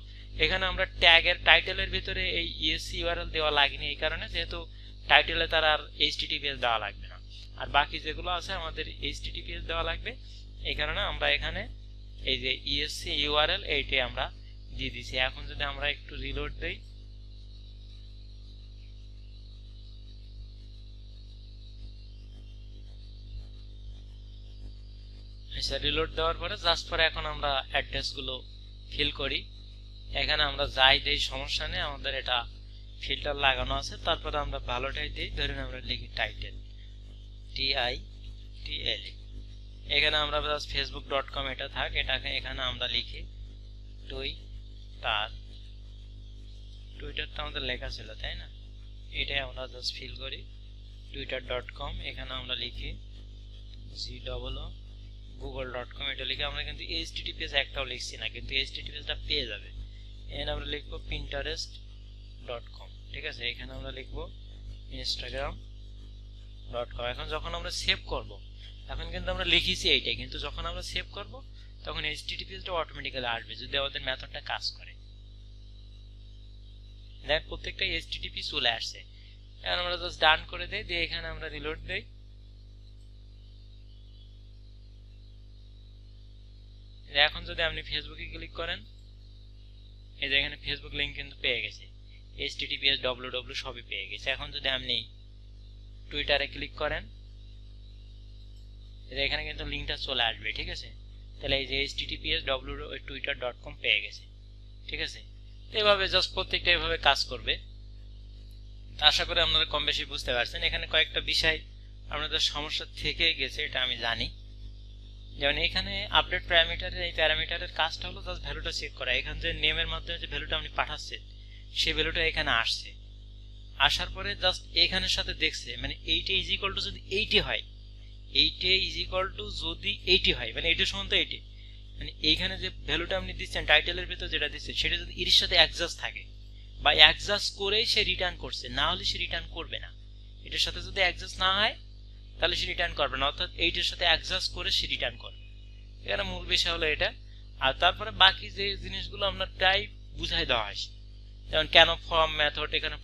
এখানে আমরা ট্যাগের টাইটেলের ভিতরে এই ইএসসি ইউআরএল দেওয়া লাগেনি, এই কারণে যেহেতু টাইটেলে তার আর এইচটিটিপিএস দেওয়া লাগবে না, আর বাকি যেগুলো আছে আমাদের এইচটিটিপিএস দেওয়া লাগবে। এই কারণে আমরা এখানে এই যে ইএসসি ইউআরএল এইটাই আমরা দিয়ে দিছি। এখন যদি আমরা একটু রিলোড দেই, আচ্ছা রিলোড দেওয়ার পরে জাস্ট পরে এখন আমরা অ্যাড্রেসগুলো ফিল করি। এখানে আমরা যাই দেই সমস্যা নেই, আমাদের এটা ফিল্টার লাগানো আছে। তারপরে আমরা ভালোটাই দিই, ধরুন আমরা লিখি টাইটেল TITLE। এখানে আমরা জাস্ট facebook.com এটা থাক, এটাকে এখানে আমরা লিখি টুইটারটা আমাদের লেখা ছিল তাই না, এটাই আমরা জাস্ট ফিল করি twitter.com। এখানে আমরা লিখি google.com, এটা লিখে আমরা কিন্তু https একটাও লিখছি না, কিন্তু httpsটা পেয়ে যাবে। এখানে আমরা লিখবো pinterest.com, ঠিক আছে। এখানে আমরা লিখবো instagram.com। এখন যখন আমরা সেভ করব, এখন কিন্তু আমরা লিখেছি এইটাই, কিন্তু যখন আমরা সেভ করব তখন httpsটা অটোমেটিক্যালি আসবে যদি আমাদের মেথডটা কাজ করে। দেখ প্রত্যেকটা http চলে আসছে। এখন আমরা জাস্ট ডান করে দেই, দিয়ে এখানে আমরা রিলোড দেই। এখন যদি আপনি ফেসবুকে ক্লিক করেন, এই যে এখানে ফেসবুক লিংক কিন্তু পেয়ে গেছে, https www সবই পেয়ে গেছে। এখন যদি আপনি টুইটারে ক্লিক করেন, এখানে কিন্তু লিংকটা চলে আসবে, ঠিক আছে। তাহলে এই যে https www.twitter.com পেয়ে গেছে, ঠিক আছে। তো এভাবে জাস্ট প্রত্যেকটা এভাবে কাজ করবে। আশা করি আপনারা কম বেশি বুঝতে পারছেন। এখানে কয়েকটা বিষয় আপনাদের সমস্যা থেকে গেছে, এটা আমি জানি। যেমন এখানে আপডেট প্যারামিটারের এই প্যারামিটারের কাজটা হলো জাস্ট ভ্যালুটা চেক করা। এখানে যে নেমের মাধ্যমে যে ভ্যালুটা আপনি পাঠাচ্ছেন সেই ভ্যালুটা এখানে আসছে, আসার পরে জাস্ট এখানের সাথে দেখছে মানে এইটা ইজ ইকুয়াল টু যদি 80 হয়, এইটা ইজ ইকুয়াল টু যদি 80 হয়, মানে এইটা সমান তো 80, মানে এইখানে যে ভ্যালুটা আপনি দিচ্ছেন টাইটেলের ভিতর যেটা দিচ্ছেন সেটা যদি এর সাথে অ্যাডজাস্ট থাকে বা অ্যাডজাস্ট করেই সে রিটার্ন করছে, না হলে সে রিটার্ন করবে না। এটার সাথে যদি অ্যাডজাস্ট না হয় তাহলে সে রিটার্ন করবে না, অর্থাৎ এইটার সাথে অ্যাডজাস্ট করে সে রিটার্ন করবে। এখানে মূল বিষয় হলো এটা। আর তারপরে বাকি যে জিনিসগুলো আপনার প্রায় বুঝাই দেওয়া হয়, যেমন কেন ফর্ম মেথড, এখানে